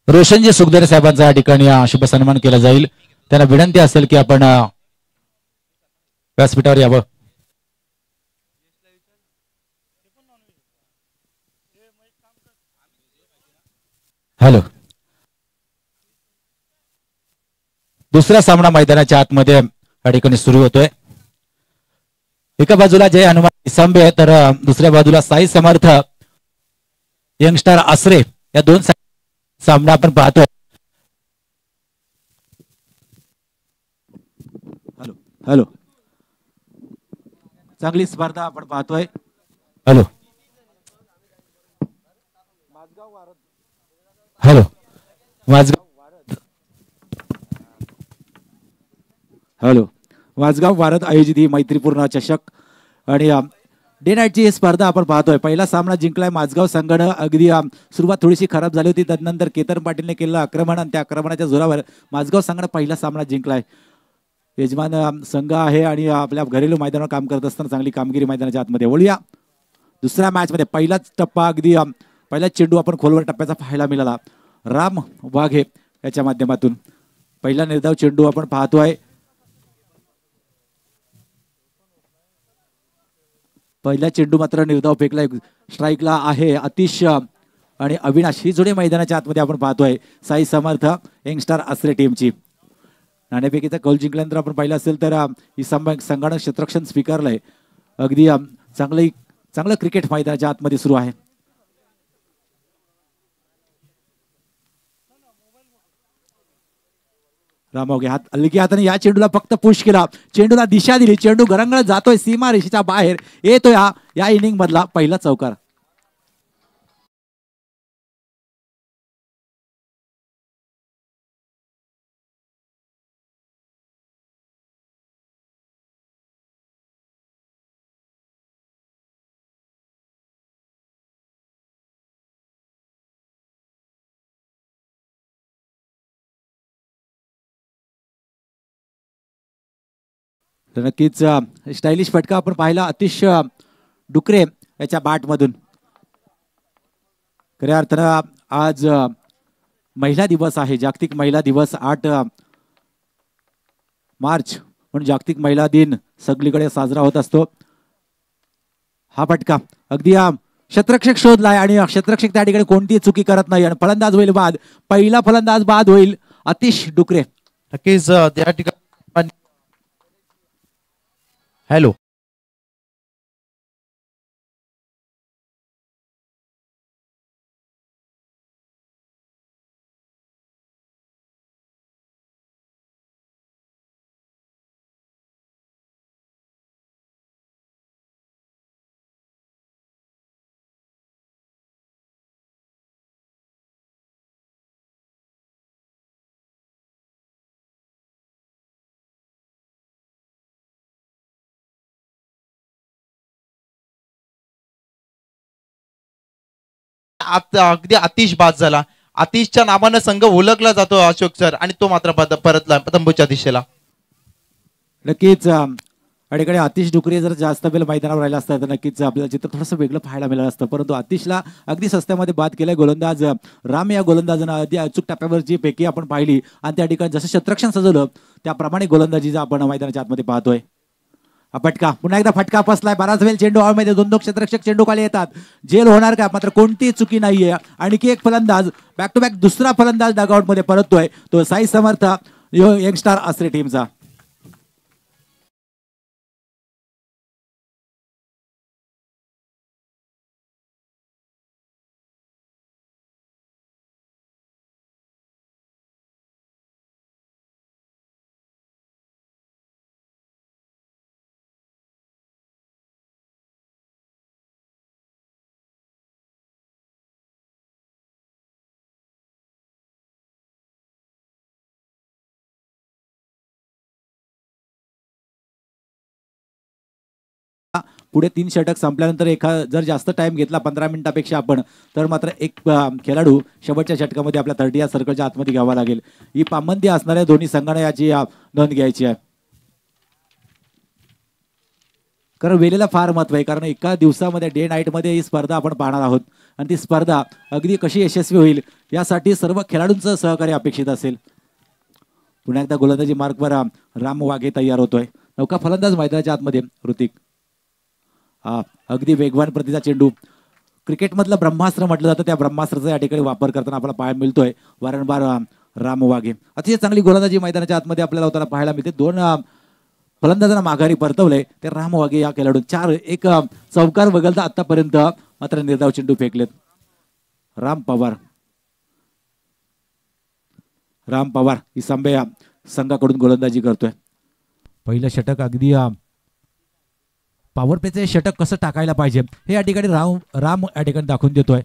रोशनजी सुखदेर साहेबांचा या ठिकाणी शुभ सन्मान केला जाईल। त्यांना विनंती असेल की आपण व्यासपीठावर यावं। हॅलो, दुसरा सामना मैदानाच्या आतमध्ये या ठिकाणी सुरू होतोय। एका बाजूला जय हनुमान इसंबे तर दुसऱ्या बाजूला साई समर्थ यंगस्टर आसरे या दोन सामना आपण पाहतोय। हॅलो हॅलो, चांगली स्पर्धा आपण पाहतोय। हॅलो हॅलो, हॅलो, वाजगाव वारद आयोजित ही मैत्रीपूर्ण चषक आणि डे नाईटची स्पर्धा आपण पाहतोय। पहिला सामना जिंकलाय माझगाव संघानं। अगदी सुरुवात थोडीशी खराब झाली होती, त्यानंतर केतन पाटीलने केलं आक्रमण आणि त्या आक्रमणाच्या जोरावर माझगाव संघानं पहिला सामना जिंकलाय। यजमान संघ आहे आणि आपल्या घरेलू मैदानावर काम करत असताना चांगली कामगिरी मैदानाच्या आतमध्ये। वळूया दुसऱ्या मॅच मध्ये। पहिलाच टप्पा अगदी पहिला चेंडू आपण खोलवर टप्प्याचा पाहायला मिळाला राम वाघे याच्या माध्यमातून। पहिला निर्धाव चेंडू आपण पाहतोय। पहिला चेंडू मात्र निर्धाव फेकलाय, स्ट्राईकला आहे आतिश आणि अविनाश ही जोडी मैदानाच्या आतमध्ये आपण पाहतोय। साई समर्थ यंगस्टर आसरे टीमची नाणेफेकीचा कौल जिंकल्यानंतर आपण पाहिलं असेल तर ही संघानं क्षेत्ररक्षण स्वीकारलंय। अगदी चांगलं क्रिकेट मैदानाच्या आतमध्ये सुरू आहे। रामोगे हात अलगी हाताने या चेंडूला फक्त पुश केला, चेंडूला दिशा दिली, चेंडू घरंगळत जातोय सीमा रेषेच्या बाहेर येतोय या इनिंग मधला पहिला चौकार। नक्कीच स्टायलिश फटका आपण पाहिला आतिश डुकरे याच्या बॅट मधून। खऱ्या अर्थानं आज महिला दिवस आहे, जागतिक महिला दिवस 8 मार्च म्हणून जागतिक महिला दिन सगळीकडे साजरा होत असतो। हा फटका अगदी क्षेत्ररक्षक शोधलाय आणि क्षेत्ररक्षक त्या ठिकाणी कोणतीही चुकी करत नाही आणि फलंदाज होईल बाद, पहिला फलंदाज बाद होईल आतिश डुकरे। नक्कीच त्या ठिकाणी हॅलो अगदी आतिश बाद झाला। आतिशच्या नावानं संघ ओळखला जातो अशोक सर, आणि तो मात्र परतला तंबूच्या दिशेला। नक्कीच अडीकडे आतिश डुकरे जर जास्त वेळ मैदानावर राहिला असता तर नक्कीच आपल्याला चित्र थोडंसं वेगळं पाहायला मिळालं असतं, परंतु आतिशला अगदी सस्त्यामध्ये बाद केलंय गोलंदाज राम। या गोलंदाजानं अगदी अचूक टप्प्यावरची फेकी आपण पाहिली आणि त्या ठिकाणी जसं क्षेत्ररक्षण सजवलं त्याप्रमाणे गोलंदाजीचा आपण मैदानाच्या आतमध्ये पाहतोय। फटका पुन्हा एकदा फटका फसलाय, बराच वेळ चेंडू हवेमध्ये, दोन क्षेत्ररक्षक चेंडू खाली येतात, जेल होणार का? मात्र कोणतीही चुकी नाहीये। आणखी एक फलंदाज बॅक टू बॅक दुसरा फलंदाज डगआउट मध्ये परततोय, तो साई समर्थ यंगस्टर आसरे टीमचा। पुढे 3 षटक संपल्यानंतर जर जास्त टाइम घेतला 15 मिनिटापेक्षा आपण, तर मात्र एक खेळाडू शेवटच्या षटकामध्ये आपल्या 30 या सर्कलच्या आतमध्ये घ्यावा लागेल। ही पाबंदी असणाऱ्या दोन्ही संघांना याची नोंद घ्यायची आहे। कारण वेळेला फार महत्व आहे, कारण एका दिवसामध्ये डे नाईटमध्ये ही स्पर्धा आपण पाहणार आहोत आणि ती स्पर्धा अगदी कशी यशस्वी होईल यासाठी सर्व खेळाडूंचं सहकार्य अपेक्षित असेल. पुन्हा एकदा गोलंदाजी मार्कवर राम वाघे तयार होतोय. नौका फलंदाज मैदानाच्या आतमध्ये ऋतिक. अगदी वेगवान प्रतीचा चेंडू, क्रिकेटमधलं ब्रह्मास्त्र म्हटलं जातं, त्या ब्रह्मास्त्राचा या ठिकाणी वापर करताना आपल्याला पाहायला मिळतोय वारंवार राम वाघे. अतिशय चांगली गोलंदाजी मैदानाच्या आतमध्ये आपल्याला होताना पाहायला मिळते. 2 फलंदाजांना माघारी परतवलंय ते राम वाघे या खेळाडू. 4 चौकार वगळता आतापर्यंत मात्र निर्धाव चेंडू फेकलेत. राम पवार ही संघाकडून गोलंदाजी करतोय. पहिलं षटक अगदी पॉवर प्लेचे षटक कसं टाकायला पाहिजे हे या ठिकाणी राम या ठिकाणी दाखवून देतोय.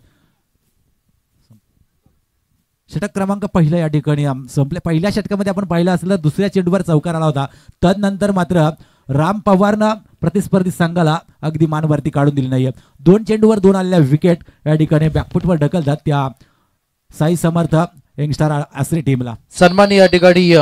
षटक क्रमांक पहिला या ठिकाणी संपले. पहिल्या षटकामध्ये आपण पाहिलं असलं दुसऱ्या चेंडूवर चौकार आला होता. तदनंतर मात्र राम पवारनं प्रतिस्पर्धी संघाला अगदी मानवरती काढून दिली नाहीये. 2 चेंडूवर 2 आलेल्या विकेट या ठिकाणी बॅकफुटवर ढकलतात त्या साई समर्थ यंगस्टर आसरे टीमला. सन्माननीय या ठिकाणी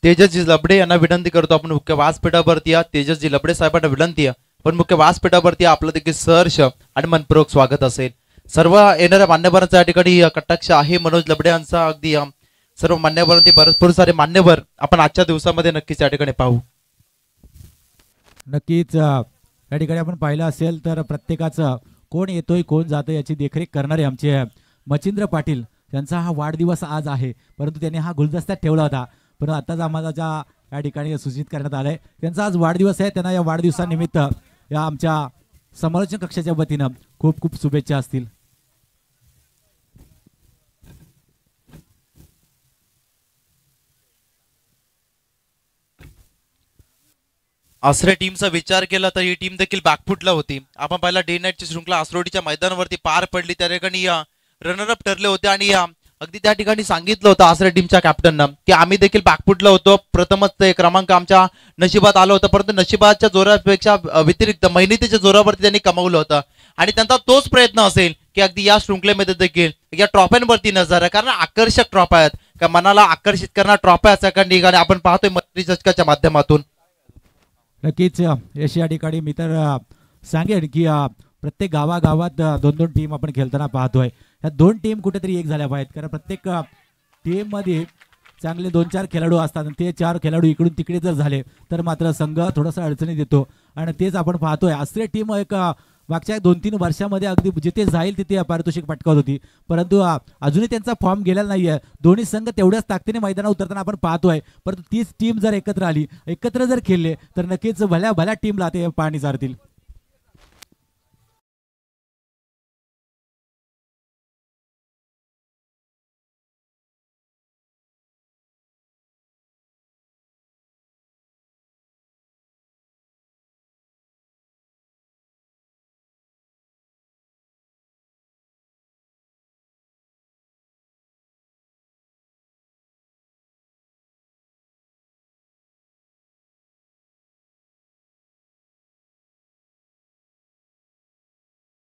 तेजसजी लबडे यांना विनंती करतो आपण मुख्य व्यासपीठावरती या. तेजसजी लबडे साहेबांना विनंती आहे पण मुख्य व्यासपीठावरती आपलं देखील सहर्ष आणि मनपूर्वक स्वागत असेल. सर्व येणाऱ्या मान्यवरांचा या ठिकाणी कटाक्ष आहे. मनोज लबडे यांचा अगदी सर्व मान्यवरांची भरपूर सारे मान्यवर आपण आजच्या दिवसामध्ये नक्कीच या ठिकाणी पाहू. नक्कीच या ठिकाणी आपण पाहिलं असेल तर प्रत्येकाचं कोण येतोय कोण जातोय याची देखरेख करणारे आमचे मच्छिंद्र पाटील यांचा हा वाढदिवस आज आहे, परंतु त्यांनी हा गुलदस्त्यात ठेवला होता. पण आताच आम्हाला या ठिकाणी सूचित करण्यात आलंय त्यांचा आज वाढदिवस आहे. त्यांना या वाढदिवसानिमित्त या आमच्या समालोचन कक्षाच्या वतीनं खूप खूप शुभेच्छा असतील. आसरे टीमचा विचार केला तर ही टीम देखील बॅकफुटला होती. आपण पाहिला डे नाईटची शृंखला आसरोडीच्या मैदानावरती पार पडली. त्या ठिकाणी रनरअप ठरले होते आणि अगदी त्या ठिकाणी सांगितलं होतं आसरे टीमच्या कॅप्टननं की आम्ही देखील बॅकफुटला होतो. प्रथमच ते क्रमांक आमच्या नशिबात आलं होतं, परंतु नशिबाच्या जोरापेक्षा व्यतिरिक्त मेहनतीच्या जोरावरती त्यांनी कमावलं होतं आणि त्यांचा तोच प्रयत्न असेल की अगदी या शृंखलेमध्ये देखील या ट्रॉफ्यांवरती नजर आहे. कारण आकर्षक ट्रॉफ्या आहेत का मनाला आकर्षित करणाऱ्या ट्रॉफ्या सेकंड आपण पाहतोय मैत्री चषकाच्या माध्यमातून. नक्कीच यश या ठिकाणी मी तर सांगेन की प्रत्येक गावागावात 2-2 टीम आपण खेळताना पाहतोय. ह्या 2 टीम कुठेतरी एक झाल्या पाहिजेत, कारण प्रत्येक टीम मध्ये चांगले 2-4 खेळाडू असतात आणि ते 4 खेळाडू इकडून तिकडे जर झाले तर मात्र संघ थोडासा अडचणीत येतो. आणि तेच आपण पाहतोय आसरे टीम एक मागच्या 2-3 वर्षामध्ये अगदी जिथे जाईल तिथे पारितोषिक पटकावत होती, परंतु अजूनही त्यांचा फॉर्म गेलेला नाहीये. दोन्ही संघ तेवढ्याच ताकदीने मैदानावर उतरताना आपण पाहतोय, परंतु तीच टीम जर एकत्र आली, एकत्र जर खेळले तर नक्कीच भल्या भल्या टीमला ते पाणी चारतील.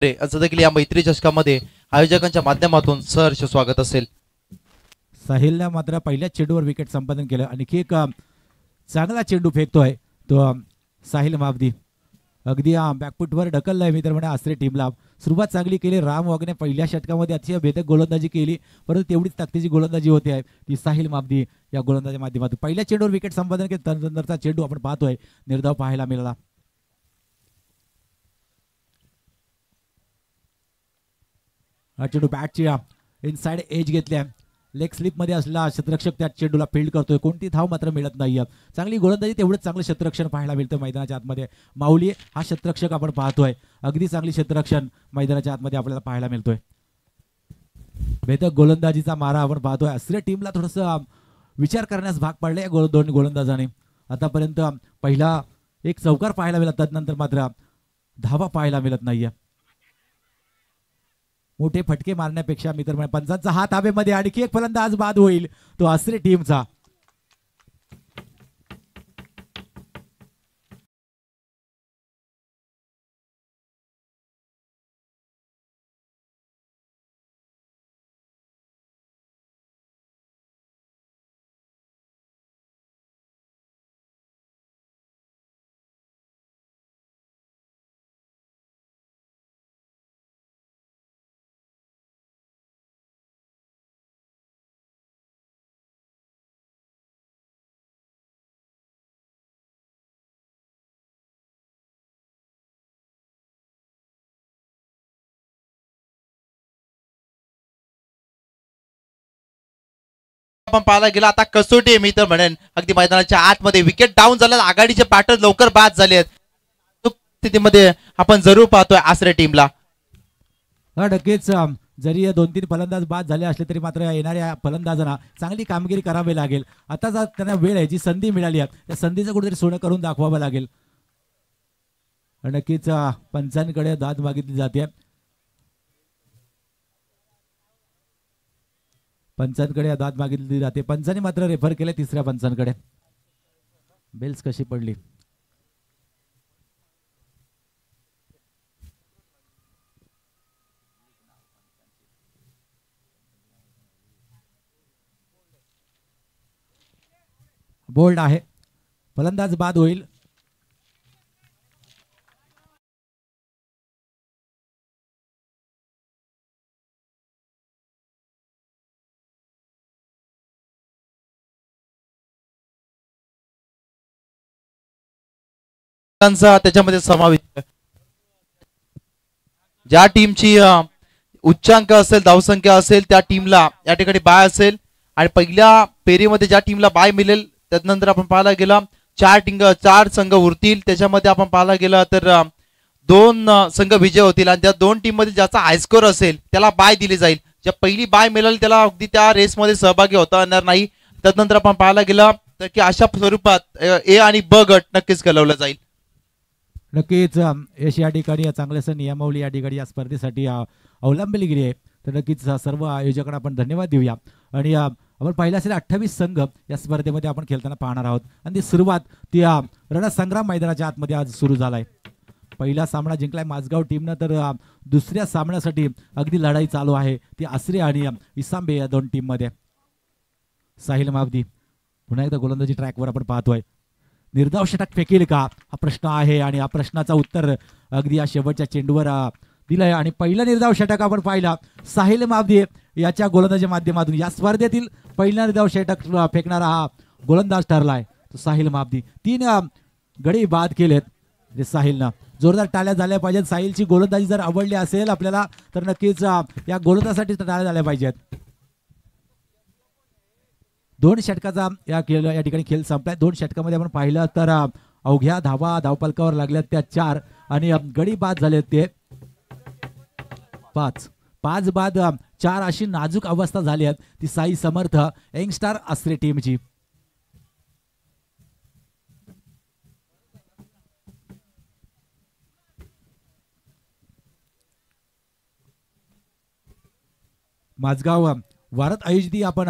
असं देखील या मैत्री चषकामध्ये आयोजकांच्या माध्यमातून सहर्ष स्वागत असेल. साहिलने मात्र पहिल्याच चेंडूवर विकेट संपादन केलं. आणखी एक चांगला चेंडू फेकतोय तो साहिल माबदी. अगदी बॅकफुटवर ढकललाय मी तर म्हणे आसरे टीमला. सुरुवात चांगली केली. राम वाघने पहिल्या षटकामध्ये अतिशय भेदक गोलंदाजी केली, परंतु तेवढीच ताकदीची गोलंदाजी होते आहे ती साहिल माबदी या गोलंदाजीच्या माध्यमातून. पहिल्या चेंडूवर विकेट संपादन केलं, त्यानंतरचा चेंडू आपण पाहतोय निर्धाव पाहायला मिळाला. हा चेंडू बॅटची इनसाइड एज घेतल्या, लेग स्लिप मध्ये असला क्षेत्ररक्षक त्या चेंडूला फील्ड करतोय. कोणती धाव मात्र मिळत नाहीये. चांगली गोलंदाजी तेवढंच चांगलं क्षेत्ररक्षण पाहायला मिळतं मैदानाच्या आतमध्ये. माऊली हा क्षेत्ररक्षक आपण पाहतोय, अगदी चांगली क्षेत्ररक्षण मैदानाच्या आतमध्ये आपल्याला पाहायला मिळतोय. भेदक गोलंदाजीचा मारा आपण पाहतोय. आसरे टीमला थोडस विचार करण्यास भाग पडले दोन गोलंदाजाने. आतापर्यंत पहिला एक चौकार पाहायला मिळाला, त्यानंतर मात्र धावा पाहायला मिळत नाहीये. मोठे फटके मारण्यापेक्षा मी तर पंचांचा हात हवेमध्ये. आणखी एक फलंदाज बाद होईल तो आसरे टीमचा. आपण पाहायला गेला आता कसोटी मी तर म्हणेन अगदी मैदानाच्या आतमध्ये विकेट डाऊन झाल्यात आघाडीचे बॅटर लवकर बाद झाले आहेत स्थितीमध्ये आपण जरूर पाहतोय आसरे टीमला नक्कीच जरी 2-3 फलंदाज बाद झाले असले तरी मात्र येणाऱ्या फलंदाजांना चांगली कामगिरी करावी लागेल आता जर त्यांना वेळ आहे जी संधी मिळाली आहे त्या संधीचं कुठेतरी सोनं करून दाखवावं लागेल नक्कीच पंचांकडे दाद मागितली जाते पंचांकडे दाद मागितली जाते पंचांनी मात्र रेफर केले तिसऱ्या पंचांकडे बेल्स कशी पडली बोल्ड आहे फलंदाज बाद होईल त्याच्यामध्ये समावेश ज्या टीमची उच्चांक असेल धावसंख्या असेल त्या टीमला या ठिकाणी बाय असेल आणि पहिल्या फेरीमध्ये ज्या टीमला बाय मिळेल त्यानंतर आपण पाहायला गेला चार संघ उरतील त्याच्यामध्ये आपण पाहायला गेला तर 2 संघ विजय होतील आणि त्या 2 टीम मध्ये ज्याचा हायस्कोर असेल त्याला बाय दिली जाईल ज्या पहिली बाय मिळेल त्याला अगदी त्या रेसमध्ये सहभागी होता येणार नाही त्यानंतर आपण पाहायला गेला तर की अशा स्वरूपात ए आणि ब गट नक्कीच कळवला जाईल नक्कीच यश या ठिकाणी चांगल्यासं नियमावली या ठिकाणी या स्पर्धेसाठी अवलंबली गेली आहे तर नक्कीच सर्व आयोजकांना आपण धन्यवाद देऊया आणि आपण पाहिलं असेल 28 संघ या स्पर्धेमध्ये आपण खेळताना पाहणार आहोत आणि ती सुरुवात ती रणसंग्राम मैदानाच्या आतमध्ये आज सुरू झालाय पहिला सामना जिंकलाय माझगाव टीमनं तर दुसऱ्या सामन्यासाठी अगदी लढाई चालू आहे ती आसरे आणि इसांबे या 2 टीममध्ये साहिल मावदी पुन्हा एकदा गोलंदाजी ट्रॅकवर आपण पाहतोय निर्धाव षटक फेकेल का हा प्रश्न आहे आणि या प्रश्नाचं उत्तर अगदी या शेवटच्या चेंडूवर दिलंय आणि पहिला निर्धाव षटक आपण पाहिला साहिल मावदी याच्या गोलंदाजीच्या माध्यमातून या स्पर्धेतील पहिला निर्धाव षटक फेकणारा हा गोलंदाज ठरलाय तो साहिल मावदी 3 गडी बाद केलेत साहिलनं जोरदार टाळ्या झाल्या पाहिजेत साहिलची गोलंदाजी जर आवडली असेल आपल्याला तर नक्कीच या गोलंदाजासाठी टाळ्या झाल्या पाहिजेत 2 षटकाचा या ठिकाणी खेळ संपलाय 2 षटकामध्ये आपण पाहिलं तर अवघ्या धावपलकावर लागल्यात त्या 4 आणि गडी बाद झाले ते 5 बाद 4 अशी नाजूक अवस्था झाली आहे ती साई समर्थ यंगस्टार आसरे टीमची माझगाव वारत आयोजित आपण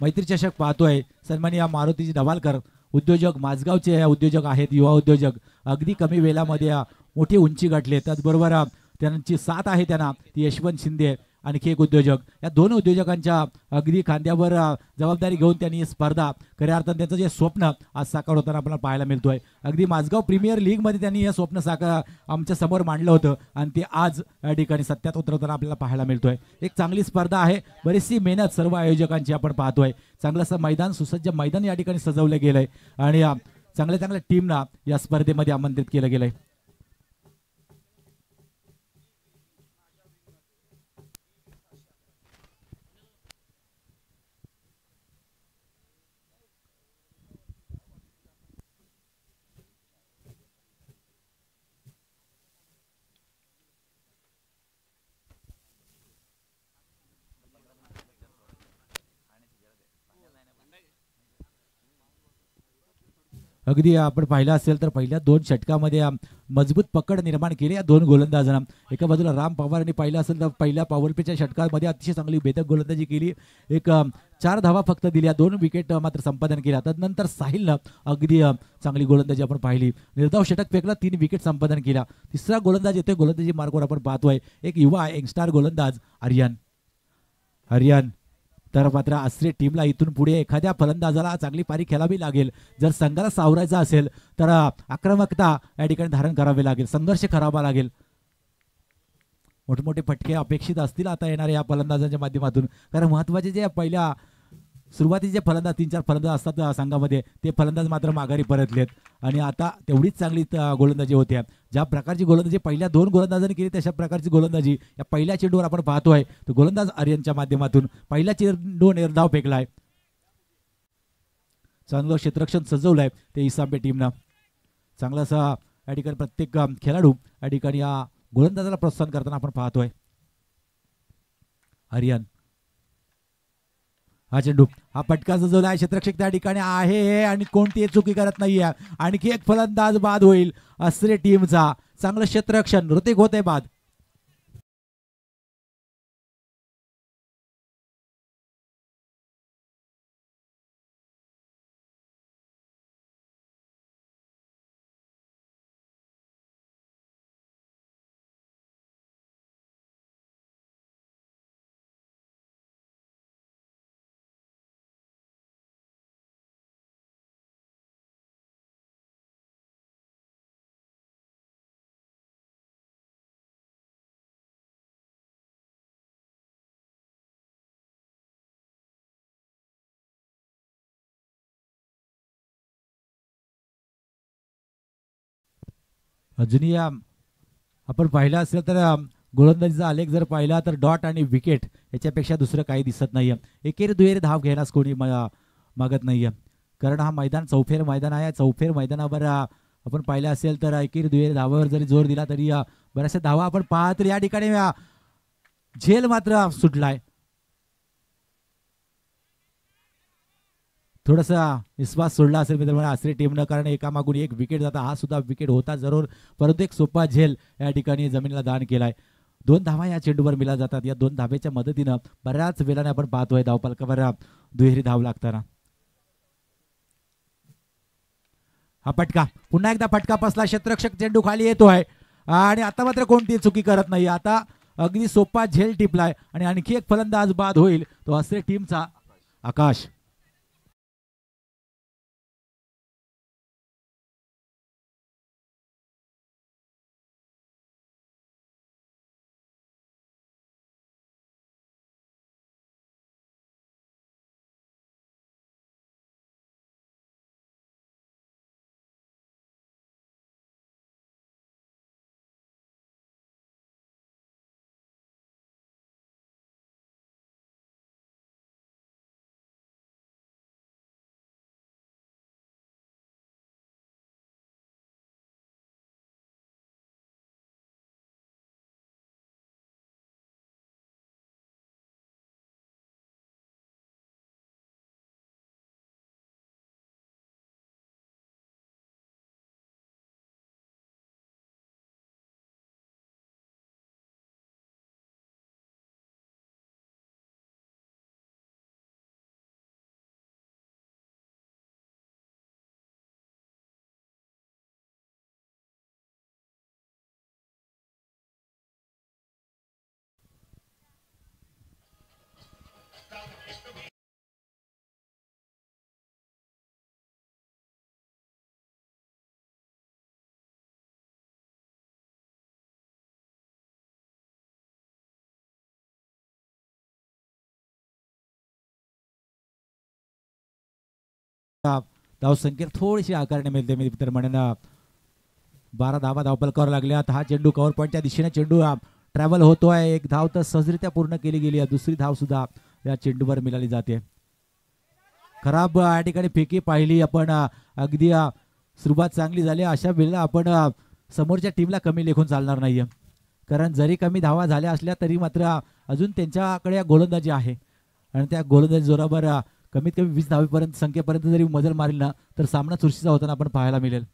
मैत्री चषक पाहतोय सन्माननीय मारुतीजी ढवालकर उद्योजक माझगावचे उद्योजक आहेत युवा उद्योजक अगदी कमी वेळामध्ये मोठी उंची गाठली त्याचबरोबर त्यांची साथ आहे त्यांना ती यशवंत शिंदे आणखी एक उद्योजक या 2 उद्योजकांच्या अगदी खांद्यावर जबाबदारी घेऊन त्यांनी स्पर्धा खऱ्या अर्थाने त्यांचं जे स्वप्न आज साकार होताना आपल्याला पाहायला मिळतोय अगदी माझगाव प्रीमियर लीग मध्ये त्यांनी हे स्वप्न साकार आमच्या समोर मांडलं होतं आणि ते आज या ठिकाणी सत्यात उतरवताना आपल्याला पाहायला मिळतोय एक चांगली स्पर्धा आहे बरीचशी मेहनत सर्व आयोजकांची आपण पाहतोय चांगलंसं मैदान सुसज्ज मैदान या ठिकाणी सजवलं गेलंय आणि चांगल्या टीमना या स्पर्धेमध्ये आमंत्रित केलं गेलंय अगदी आपण पाहिलं असेल तर पहिल्या 2 षटकामध्ये मजबूत पकड निर्माण केली या 2 गोलंदाजांना एका बाजूला राम पवार यांनी पाहिलं असेल तर पहिल्या पॉवरप्लेच्या षटकामध्ये अतिशय चांगली भेदक गोलंदाजी केली एक 4 धावा फक्त दिल्या 2 विकेट मात्र संपादन केल्या त्यानंतर साहिलनं अगदी चांगली गोलंदाजी आपण पाहिली निर्धाव षटक फेकला 3 विकेट संपादन केल्या तिसरा गोलंदाज येतोय गोलंदाजी मार्गावर आपण पाहतोय एक युवा यंगस्टार गोलंदाज आर्यन तर मात्र आसरे टीमला इथून पुढे एखाद्या फलंदाजाला चांगली पारी खेळावी लागेल जर संघाला सावरायचा असेल तर आक्रमकता या ठिकाणी धारण करावी लागेल संघर्ष करावा लागेल मोठमोठे फटके अपेक्षित असतील आता येणाऱ्या या फलंदाजांच्या माध्यमातून कारण महत्त्वाचे जे पहिल्या सुरुवातीचे फलंदाज 3-4 फलंदाज असतात संघामध्ये ते फलंदाज मात्र माघारी परतलेत आणि आता तेवढीच चांगली गोलंदाजी होते ज्या प्रकारची गोलंदाजी पहिल्या 2 गोलंदाजांनी केली तशा प्रकारची गोलंदाजी या पहिल्या चेंडूवर आपण पाहतोय तो गोलंदाज आर्यनच्या माध्यमातून पहिल्या चेंडू निर्धाव फेकलाय चांगलं क्षेत्ररक्षण सजवलंय ते इसांबे टीमनं. चांगलं असं या ठिकाणी प्रत्येक खेळाडू या ठिकाणी या गोलंदाजाला प्रोत्साहन करताना आपण पाहतोय. हरियान हा चेंडू हा फटका सजवला आहे. क्षेत्ररक्षक त्या ठिकाणी आहे आणि कोणतीही चुकी करत नाहीये. आणखी एक फलंदाज बाद होईल आसरे टीमचा. चांगलं क्षेत्ररक्षण ऋतिक होते बाद. अजूनही आपण पाहिलं असेल तर गोलंदाजीचा आलेख जर पाहिला तर डॉट आणि विकेट याच्यापेक्षा दुसरं काही दिसत नाहीये. एकेरी दुहेरी धाव घ्यायलाच कोणी मागत नाहीये. कारण हा मैदान चौफेर मैदान आहे. चौफेर मैदानावर आपण पाहिलं असेल तर एकेरी दुहेरी धावावर जरी जोर दिला तरी बऱ्याचशा धावा आपण पाहत या ठिकाणी झेल मात्र सुटलाय. थोडासा विश्वास सोडला असेल मित्रांनो आसरे टीमनं. कारण एकामागून एक विकेट जाता हा सुद्धा विकेट होता जरूर, परंतु एक सोपा झेल या ठिकाणी जमिनीला दान केलाय. 2 धावा या चेंडूवर मिळाल्या जातात. या 2 धावेच्या मदतीनं बऱ्याच वेळाने आपण पाहतोय धावफलकावर दुहेरी धाव लागताना. हा फटका पुन्हा एकदा फटका बसला. क्षेत्ररक्षक चेंडू खाली येतोय आणि आता मात्र कोणतीही चुकी करत नाही. आता अगदी सोपा झेल टिपलाय आणि आणखी एक फलंदाज बाद होईल तो आसरे टीमचा आकाश. धावसंख्येत थोडीशी आकारणे मिळते मित्र म्हणून 12 धावा धावफलकावर लागल्यात. हा चेंडू कव्हर पॉईंटच्या दिशेने चेंडू ट्रॅव्हल होतोय. एक धाव तर सहजरित्या पूर्ण केली गेली. दुसरी धाव सुद्धा या चेंडूवर मिळाली जाते. खराब या ठिकाणी फेकी पाहिली आपण. अगदी सुरुवात चांगली झाली अशा वेळेला आपण समोरच्या टीमला कमी लेखून चालणार नाहीये. कारण जरी कमी धावा झाल्या असल्या तरी मात्र अजून त्यांच्याकडे गोलंदाजी आहे आणि त्या गोलंदाजी जोरावर कमीत कमी 20 धावेपर्यंत संख्येपर्यंत जरी मजल मारली ना तर सामना चुरशीचा होताना आपण पाहायला मिळेल.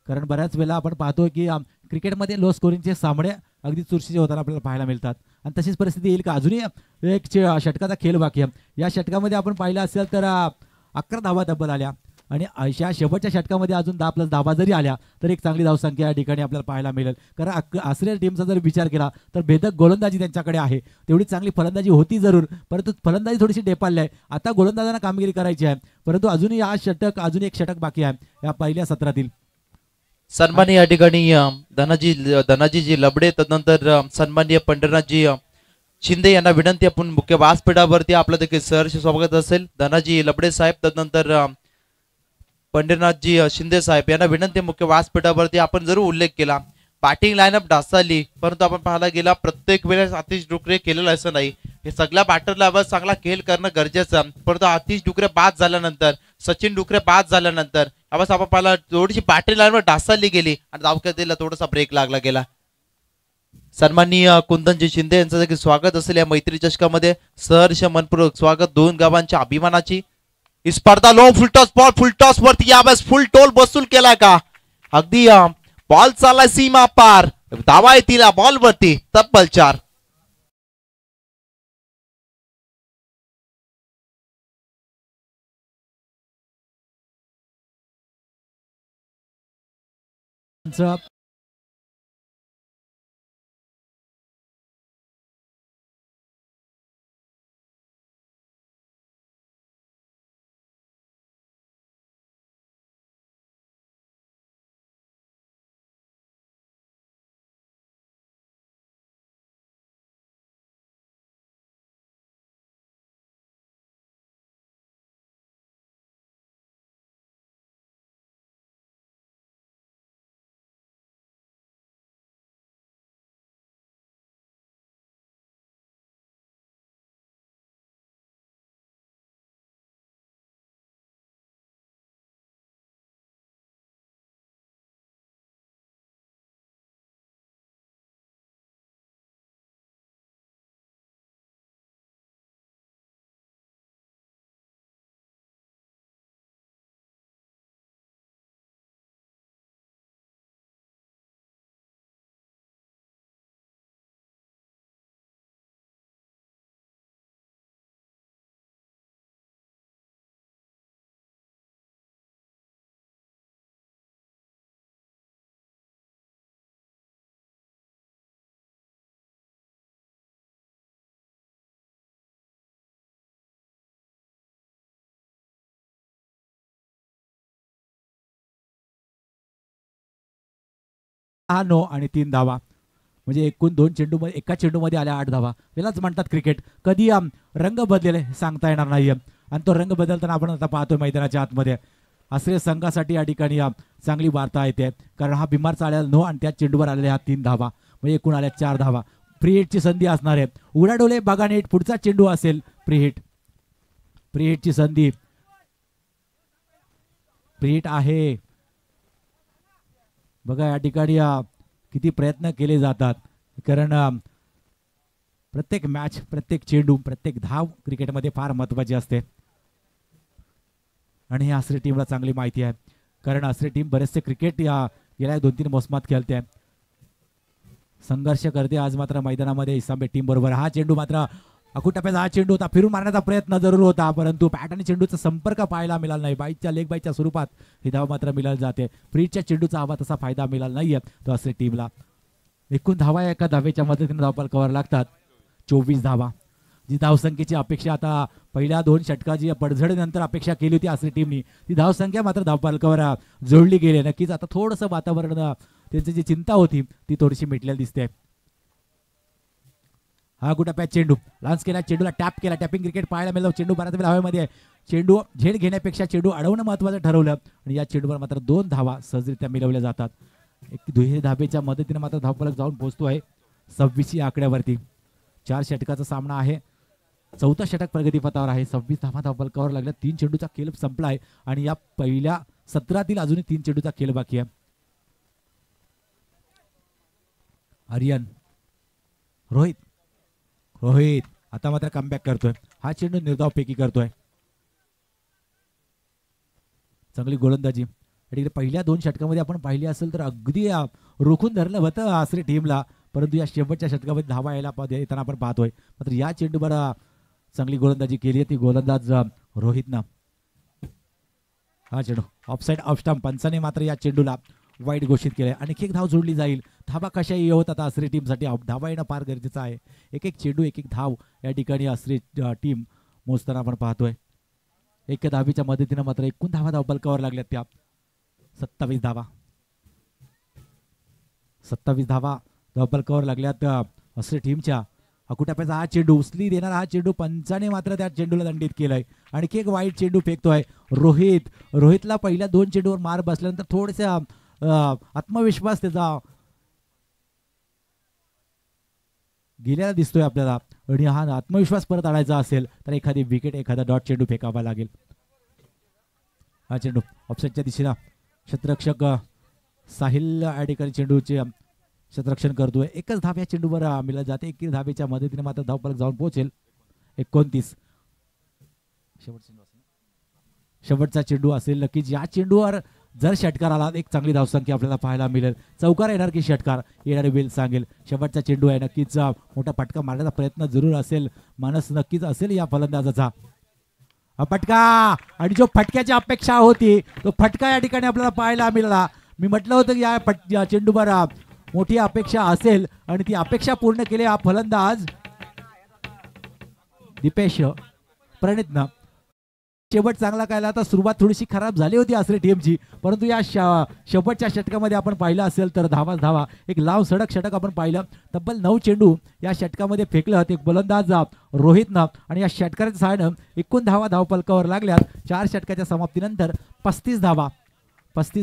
कारण बऱ्याच वेळा आपण पाहतो की क्रिकेटमध्ये लो स्कोरिंगचे सामने अगदी चुरशीचे होताना आपल्याला पाहायला मिळतात. आणि तशीच परिस्थिती येईल का? अजूनही एक षटकाचा खेळ बाकी आहे. या षटकामध्ये आपण पाहिलं असेल तर 11 धावा तब्बल आल्या आणि अशा शेवटच्या षटकामध्ये अजून 10+ धावा जरी आल्या तर एक चांगली धावसंख्या या ठिकाणी आपल्याला पाहायला मिळेल. कारण आसरे टीमचा जर विचार केला तर भेदक गोलंदाजी त्यांच्याकडे आहे. तेवढी चांगली फलंदाजी होती जरूर, परंतु फलंदाजी थोडीशी डेपाळली आहे. आता गोलंदाजांना कामगिरी करायची आहे, परंतु अजूनही अजून एक षटक बाकी आहे या पहिल्या सत्रातील. सन्मान्य या ठिकाणी धनाजीजी लबडे, तदनंतर सन्मान्य पंढरनाथजी शिंदे यांना विनंती आपण मुख्य व्यासपीठावरती आपलं देखील सहर्ष स्वागत असेल. धनाजी लबडे साहेब, तदनंतर पंढरनाथजी शिंदे साहेब यांना विनंती मुख्य व्यासपीठावरती. आपण जरूर उल्लेख केला बॅटिंग लाईनअप ढासळली, परंतु आपण पाहायला गेला प्रत्येक वेळेस आतिश डुकरे केलेलं असं नाही. हे सगळ्या बॅटरला चांगला खेळ करणं गरजेचं. परंतु आतिश डुकरे बाद झाल्यानंतर, सचिन डुकरे बाद झाल्यानंतर आवाज आपण पाहिला थोडीशी बॅटरी लाईनवर ढासळली गेली आणि धावखेळीला थोडासा ब्रेक लागला गेला. सन्माननीय कुंदनजी शिंदे यांचं देखील स्वागत असेल या मैत्री चषकामध्ये. सहर्ष मनपूर्वक स्वागत. दोन गावांच्या अभिमानाची ही स्पर्धा. लो फुलटॉस बॉल, फुलटॉस वरती यावेळेस फुल टोल बसूल केलाय का? अगदी बॉल चाललाय सीमा पार. धावा येतील बॉल वरती तब्बल 4. हा नो आणि 3 धावा म्हणजे एकूण 2 चेंडू मध्ये एका चेंडू मध्ये आल्या 8 धावा. यालाच म्हणतात क्रिकेट. कधी रंग बदलेल सांगता येणार नाही आणि तो रंग बदलताना आपण आता पाहतोय मैदानाच्या आतमध्ये. आश्रय संघासाठी या ठिकाणी चांगली वार्ता येते कारण हा बिमारचा आलेला नो आणि त्या चेंडूवर आलेल्या ह्या 3 धावा म्हणजे एकूण आल्या 4 धावा. फ्री हिटची संधी असणार आहे. उडाडोले बघा नेट पुढचा चेंडू असेल फ्री हिट. फ्री हिटची संधी. फ्री हिट आहे बघा या ठिकाणी किती प्रयत्न केले जातात कारण प्रत्येक मॅच, प्रत्येक चेंडू, प्रत्येक धाव क्रिकेटमध्ये फार महत्त्वाची असते आणि ही आसरे टीमला चांगली माहिती आहे कारण आसरे टीम बरेचसे क्रिकेट या गेल्या 2-3 मोसमात खेळते, संघर्ष करते. आज मात्र मैदानामध्ये इसांबे टीम बरोबर. हा चेंडू मात्र अकुटप्याचा हा चेंडू होता. फिरून मारण्याचा प्रयत्न जरूर होता परंतु बॅट आणि चेंडूचा संपर्क पाहायला मिळाला नाही. बाईकच्या लेग बाईकच्या स्वरूपात ही धाव मात्र मिळाली जाते. फ्रीजच्या चेंडूचा हवा तसा फायदा मिळाला नाहीये तो आसरे टीमला. एकूण धावा एका धावेच्या मदतीने धावपाल कव्हर लागतात 24 धावा. जी धावसंख्येची अपेक्षा आता पहिल्या 2 षटकाची पडझडीनंतर अपेक्षा केली होती आसरे टीमनी ती धावसंख्या मात्र धावपालकावर जोडली गेली. नक्कीच आता थोडंसं वातावरण त्यांची जी चिंता होती ती थोडीशी मिटलेली दिसते. हा गुटाप्यात चेंडू लॉन्च केला, चेंडूला टॅप केला. टॅपिंग क्रिकेट पाहायला मिळालं. चेंडू बऱ्याच वेळा हवेमध्ये चेंडू झेड घेण्यापेक्षा चेंडू अडवणं महत्त्वाचं ठरवलं आणि या चेंडूवर मात्र 2 धावा सहजरित्या मिळवल्या जातात. एक दुहेरी धाबेच्या मदतीने मात्र धावफलक जाऊन पोहोचतोय 26 या आकड्यावरती. 4 षटकाचा सामना आहे. 4था षटक प्रगतीपथावर आहे. 26 धावा धावफलकावर लागल्या. 3 चेंडूचा खेळ संपलाय आणि या पहिल्या सत्रातील अजूनही 3 चेंडूचा खेळ बाकी आहे. आर्यन रोहित आता मात्र कमबॅक करतोय. हा चेंडू निर्धावपैकी करतोय. चांगली गोलंदाजी. पहिल्या 2 षटकामध्ये आपण पाहिली असेल तर अगदी रोखून धरलं होतं आसरे टीमला परंतु या शेवटच्या षटकामध्ये धावा यायला येताना आपण पाहतोय. मात्र या चेंडूवर चांगली गोलंदाजी केली आहे ती गोलंदाज रोहितनं. हा चेंडू ऑफसाईड ऑफ स्टंप. पंचाने मात्र या चेंडूला वाईट घोषित केले. आणखी एक धाव जोडली जाईल. धावा कशाही येत आता आसरे टीमसाठी धावा येणं फार गरजेचं आहे. एक चेंडू एक धाव या ठिकाणी आसरे टीम मोजताना आपण पाहतोय. 1 धावीच्या मदतीनं मात्र एकूण धावा धावफलकावर लागल्यात त्या 27 धावा. 27 धावा धावफलकावर लागल्यात आसरे टीमच्या. अकुटाप्याचा हा चेंडू उचली देणारा हा चेंडू पंचाने मात्र त्या चेंडूला दंडित केलाय. आणखी एक वाईट चेंडू फेकतोय रोहितला पहिल्या 2 चेंडूवर मार बसल्यानंतर थोडेसे आत्मविश्वास त्याचा गेलेला दिसतोय आपल्याला आणि हा आत्मविश्वास परत आणायचा असेल तर एखादी विकेट एखादा डॉट चेंडू फेकावा लागेल. हा चेंडू ऑफसाईडच्या दिशेला क्षेत्ररक्षक साहिल या ठिकाणी चेंडूचे क्षेत्ररक्षण करतोय. एकच धाव या चेंडूवर मिळत जाते. 21 धावेच्या मदतीने मात्र धावफलक जाऊन पोहोचेल. 29 शेवटचा चेंडू असेल नक्कीच. या चेंडूवर जर षटकार आला एक चांगली धावसंख्या आपल्याला पाहायला मिळेल. चौकार येणार की षटकार येणारे वेळ सांगेल. शेवटचा चेंडू आहे नक्कीच मोठा फटका मारण्याचा प्रयत्न जरूर असेल. मानस नक्कीच असेल या फलंदाजाचा. हा फटका आणि जो फटक्याची अपेक्षा होती तो फटका या ठिकाणी आपल्याला पाहायला मिळाला. मी म्हटलं होतं की या चेंडूवर मोठी अपेक्षा असेल आणि ती अपेक्षा पूर्ण केली हा फलंदाज दीपेश प्रणितनं. शेवट चांगला कायला. आता सुरुवात थोडीशी खराब झाली होती आसरे टीमची, परंतु या शेवटच्या षटकामध्ये आपण पाहिलं असेल तर धावा एक लांब सडक षटक आपण पाहिलं. तब्बल 9 चेंडू या षटकामध्ये फेकलं ते गोलंदाज रोहितनं आणि या षटकाच्या सहाय्यानं एकूण धावपलकावर लागल्यात. 4 षटकाच्या समाप्तीनंतर 35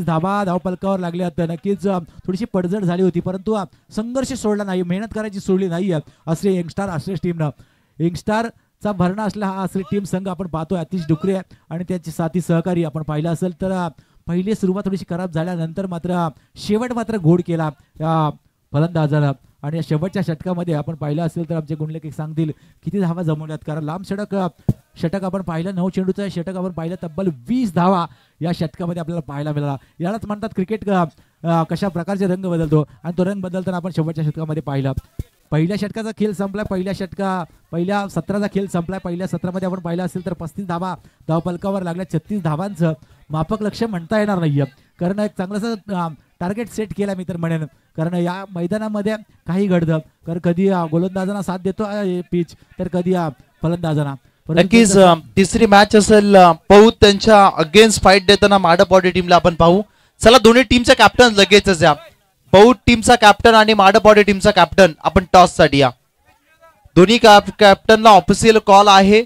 धावा धावपलकावर लागल्या. तर नक्कीच थोडीशी पडझड झाली होती, परंतु संघर्ष सोडला नाही, मेहनत करायची सोडली नाही आसरे यंगस्टार टीमनं. यंगस्टारचा भरणा असला हा आसरे टीम संघ आपण पाहतोय. अतिश डुकरे आणि त्याचे साथी सहकारी आपण पाहिलं असेल तर पहिली सुरुवात थोडीशी खराब झाल्यानंतर मात्र शेवट मात्र घोड केला या फलंदाजानं. आणि या शेवटच्या षटकामध्ये आपण पाहिलं असेल तर आमचे गुणलेखक सांगतील किती धावा जमवल्यात, कारण लांब षटक आपण पाहिलं. 9 चेंडूचं षटक आपण पाहिलं. तब्बल 20 धावा या षटकामध्ये आपल्याला पाहायला मिळाला. यालाच म्हणतात क्रिकेट कशा प्रकारचे रंग बदलतो आणि तो रंग बदलताना आपण शेवटच्या षटकामध्ये पाहिलं. पहिल्या षटकाचा खेळ संपला. पहिल्या सत्राचा खेळ संपला. पहिल्या सत्रामध्ये आपण पाहिलं असेल तर 35 धावपलकावर लागल्या. 36 धावांचं माफक लक्ष म्हणता येणार नाहीये, कारण एक चांगलंसं टार्गेट सेट केला मी तर म्हणेन. कारण या मैदानामध्ये काही घडतं, कारण कधी गोलंदाजांना साथ देतो पिच तर कधी फलंदाजांना. नक्कीच तिसरी मॅच असेल पौत त्यांच्या अगेन्स्ट फाईट देताना माडपवाडी टीमला आपण पाहू. चला दोन्ही टीमचे कॅप्टन लगेचच या. पौत टीमचा कॅप्टन आणि माडपवाडी टीमचा कॅप्टन आपण टॉस साठी या. दोन्ही कॅप्टनला ऑफिशियल कॉल आहे.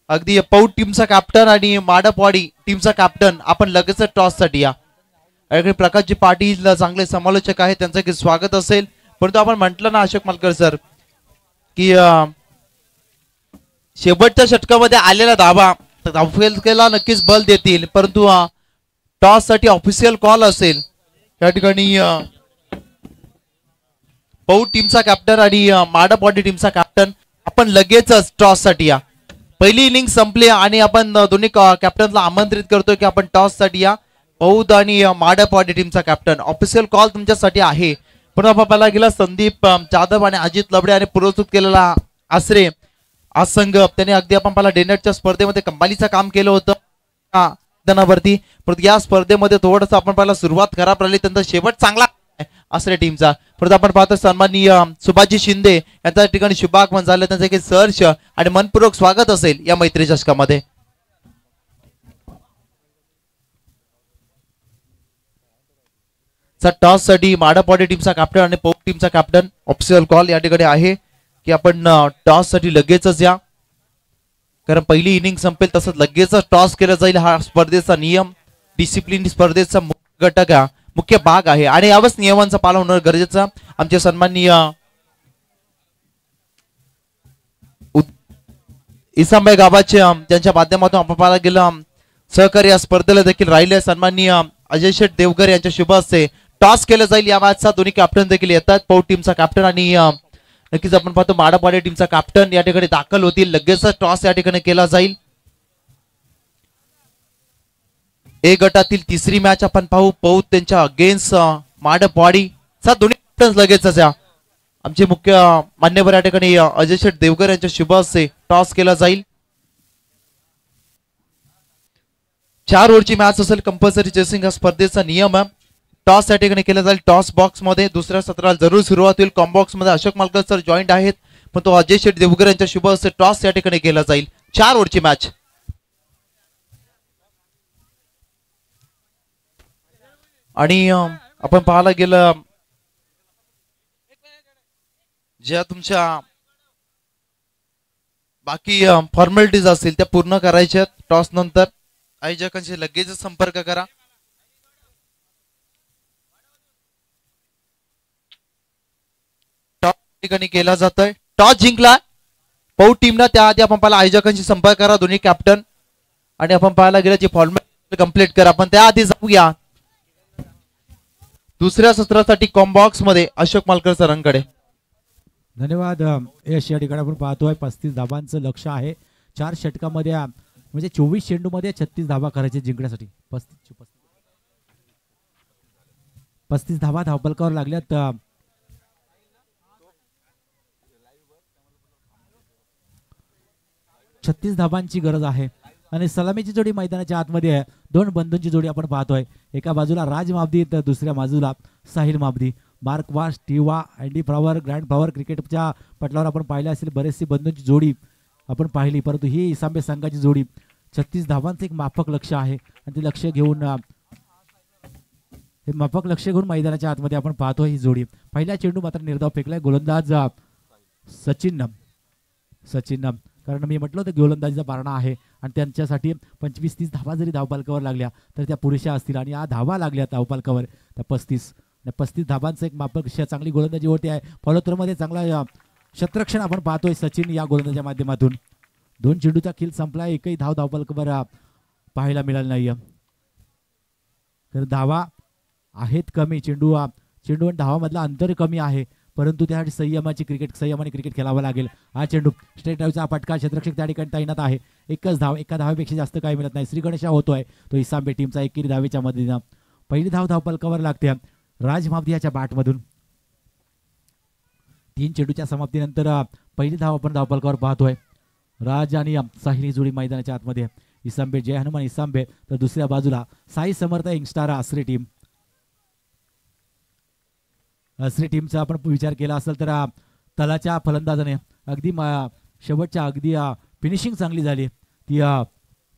अगदी पौत टीमचा कॅप्टन आणि माडपवाडी टीमचा कॅप्टन आपण लगेच टॉस साठी या. प्रकाशजी पाटील चांगले समालोचक आहेत, त्यांचं की स्वागत असेल. परंतु आपण म्हटलं ना अशोक मालकर सर की शेवटच्या षटकामध्ये आलेला धावा नक्कीच बल देतील, परंतु टॉस साठी ऑफिशियल कॉल असेल. या ठिकाणी पौत टीमचा कॅप्टन आणि माडपवाडी टीमचा कॅप्टन आपण लगेचच टॉस साठी या. पहिली इनिंग संपली आणि आपण दोन्ही कॅप्टनला आमंत्रित करतोय की आपण टॉस साठी या. पौत आणि माडपवाडी टीमचा कॅप्टन ऑफिशियल कॉल तुमच्यासाठी आहे. पण आपल्याला गेला संदीप जाधव आणि अजित लबडे आणि पुरस्कृत केलेला आसरे आज संघ त्याने अगदी आपण पाहिला डेनटच्या स्पर्धेमध्ये कमालीचं काम केलं होतं मैदानावरती. परंतु या स्पर्धेमध्ये थोडंसं आपण पाहिला सुरुवात खराब राहिली, त्यांचा शेवट चांगला आसरे टीमचा. परंतु आपण पाहतो सन्माननीय सुभाषजी शिंदे यांच्या ठिकाणी शुभागमन झालं, त्यांचं काही सहर्ष आणि मनपूर्वक स्वागत असेल या मैत्री चषकामध्ये. टॉस साठी माडपवाडी टीमचा कॅप्टन आणि पौत टीमचा कॅप्टन ऑफिशियल कॉल या ठिकाणी आहे की आपण टॉस साठी लगेचच या, कारण पहिली इनिंग संपेल तसंच लगेचच टॉस केला जाईल. हा स्पर्धेचा नियम, डिसिप्लिन स्पर्धेचा मुख्य घटक मुख्य भाग आहे आणि यावरच नियमांचं पालन होणं गरजेचं. आमचे सन्माननीय इसांबाई गावाचे त्यांच्या माध्यमातून आपण पाहायला गेलं सहकारी या स्पर्धेला देखील राहिले. सन्माननीय अजय शेठ देवगर यांच्या शुभ हस्ते टॉस केलं जाईल. या मॅचचा दोन्ही कॅप्टन देखील येतात. पौत टीमचा कॅप्टन आणि नक्कीच आपण पाहतो माडपवाडी टीमचा कॅप्टन या ठिकाणी दाखल होतील. लगेचच टॉस या ठिकाणी केला जाईल. ए गटातील तिसरी मॅच आपण पाहू. पौत त्यांच्या अगेन्स्ट माडपवाडी. दोन्ही कॅप्टन लगेचच या. आमचे मुख्य मान्यवर या ठिकाणी अजय शेठ देवगर यांच्या शुभ हस्ते टॉस केला जाईल. 4 ओव्हरची मॅच असेल. कंपल्सरी चेसिंग हा स्पर्धेचा नियम आहे. टॉस या ठिकाणी केला जाईल. टॉस बॉक्स मध्ये दुसऱ्या सत्राला जरूर सुरुवात होईल. कॉम बॉक्स मध्ये अशोक मालकर सर जॉईंट आहेत, पण तो अजय शेठ देवगर यांच्या शुभ हस्ते टॉस या ठिकाणी केला जाईल. 4 ओव्हरची मॅच. आणि आपण पाहायला गेलं ज्या तुमच्या बाकी फॉर्मॅलिटीज असतील त्या पूर्ण करायच्या टॉस नंतर. आयोजकांशी लगेच संपर्क करा. टॉस ठिकाणी केला जातोय. टॉस जिंकला पौट टीमनं. त्याआधी आपण पाहिला आयोजकांशी संपर्क करा दोन्ही कॅप्टन आणि आपण पाहायला गेलं जे फॉर्मॅट कंप्लीट करा. आपण त्याआधी जाऊया दुसऱ्या सत्रासाठी कॉम्बॉक्स मध्ये अशोक मालकर सरांकडे. धन्यवाद यश. या ठिकाणी आपण पाहतोय 35 धाबांचं लक्ष आहे 4 षटकामध्ये म्हणजे 24 चेंडू मध्ये 36 धाबा करायचे जिंकण्यासाठी. 35 धाबा धावपलकावर लागल्यात. 36 धाबांची गरज आहे आणि सलामीची जोडी मैदानाच्या आतमध्ये आहे. दोन बंधूंची जोडी आपण पाहतोय. एका बाजूला राज माबदी तर दुसऱ्या बाजूला साहिल माबदी. मार्क वास Tiwa Andy flower grand flower क्रिकेटच्या पटलावर आपण पाहिले असेल बरेचशी बंधूंची जोडी आपण पाहिली. परंतु ही इसांबे संघाची जोडी 36 धाबांचं एक माफक लक्ष आहे आणि ते लक्ष घेऊन हे माफक लक्ष घेऊन मैदानाच्या आतमध्ये आपण पाहतो ही जोडी. पहिला चेंडू मात्र निर्धाव फेकलाय गोलंदाज सचिन. कारण मी म्हटलं होतं गोलंदाजीचा पारणा आहे आणि त्यांच्यासाठी 25-30 धावा जरी धावपालकावर लागल्या तर त्या पुरेशा असतील आणि या धावा लागल्या धावपालकावर त्या 35 धाबांचं एक माफक चांगली गोलंदाजी होते आहे. फॉलोथ्रोमध्ये चांगला शतरक्षण आपण पाहतोय सचिन या गोलंदाजीच्या माध्यमातून. 2 चेंडूचा खेळ संपला एकही धाव धावपालकावर पाहायला मिळाला नाही. तर धावा आहेत कमी चेंडू आणि धावामधला अंतर कमी आहे परंतु त्यासाठी संयमाने क्रिकेट खेळावं लागेल. हा चेंडू स्ट्रेट ड्राईव्हचा फटका क्षेत्ररक्षक त्या ठिकाणी तैनात आहे. एकच धाव एका धावेपेक्षा जास्त काही मिळत नाही. श्री गणेशा होतोय तो इसांबे टीमचा एकेरी धावेच्या मदतीनं. पहिली धाव धावपलकावर लागते राज माबदी याच्या बॅटमधून. 3 चेंडूच्या समाप्तीनंतर पहिली धाव आपण धावपलकावर पाहतोय. राज आणि साहिली जोडी मैदानाच्या आतमध्ये. इसांबे जय हनुमान इसांबे तर दुसऱ्या बाजूला साई समर्थ यंगस्टार आसरे टीम. आसरे टीमचा आपण विचार केला असेल तर तलाच्या फलंदाजाने अगदी शेवटच्या अगदी फिनिशिंग चांगली झाली ती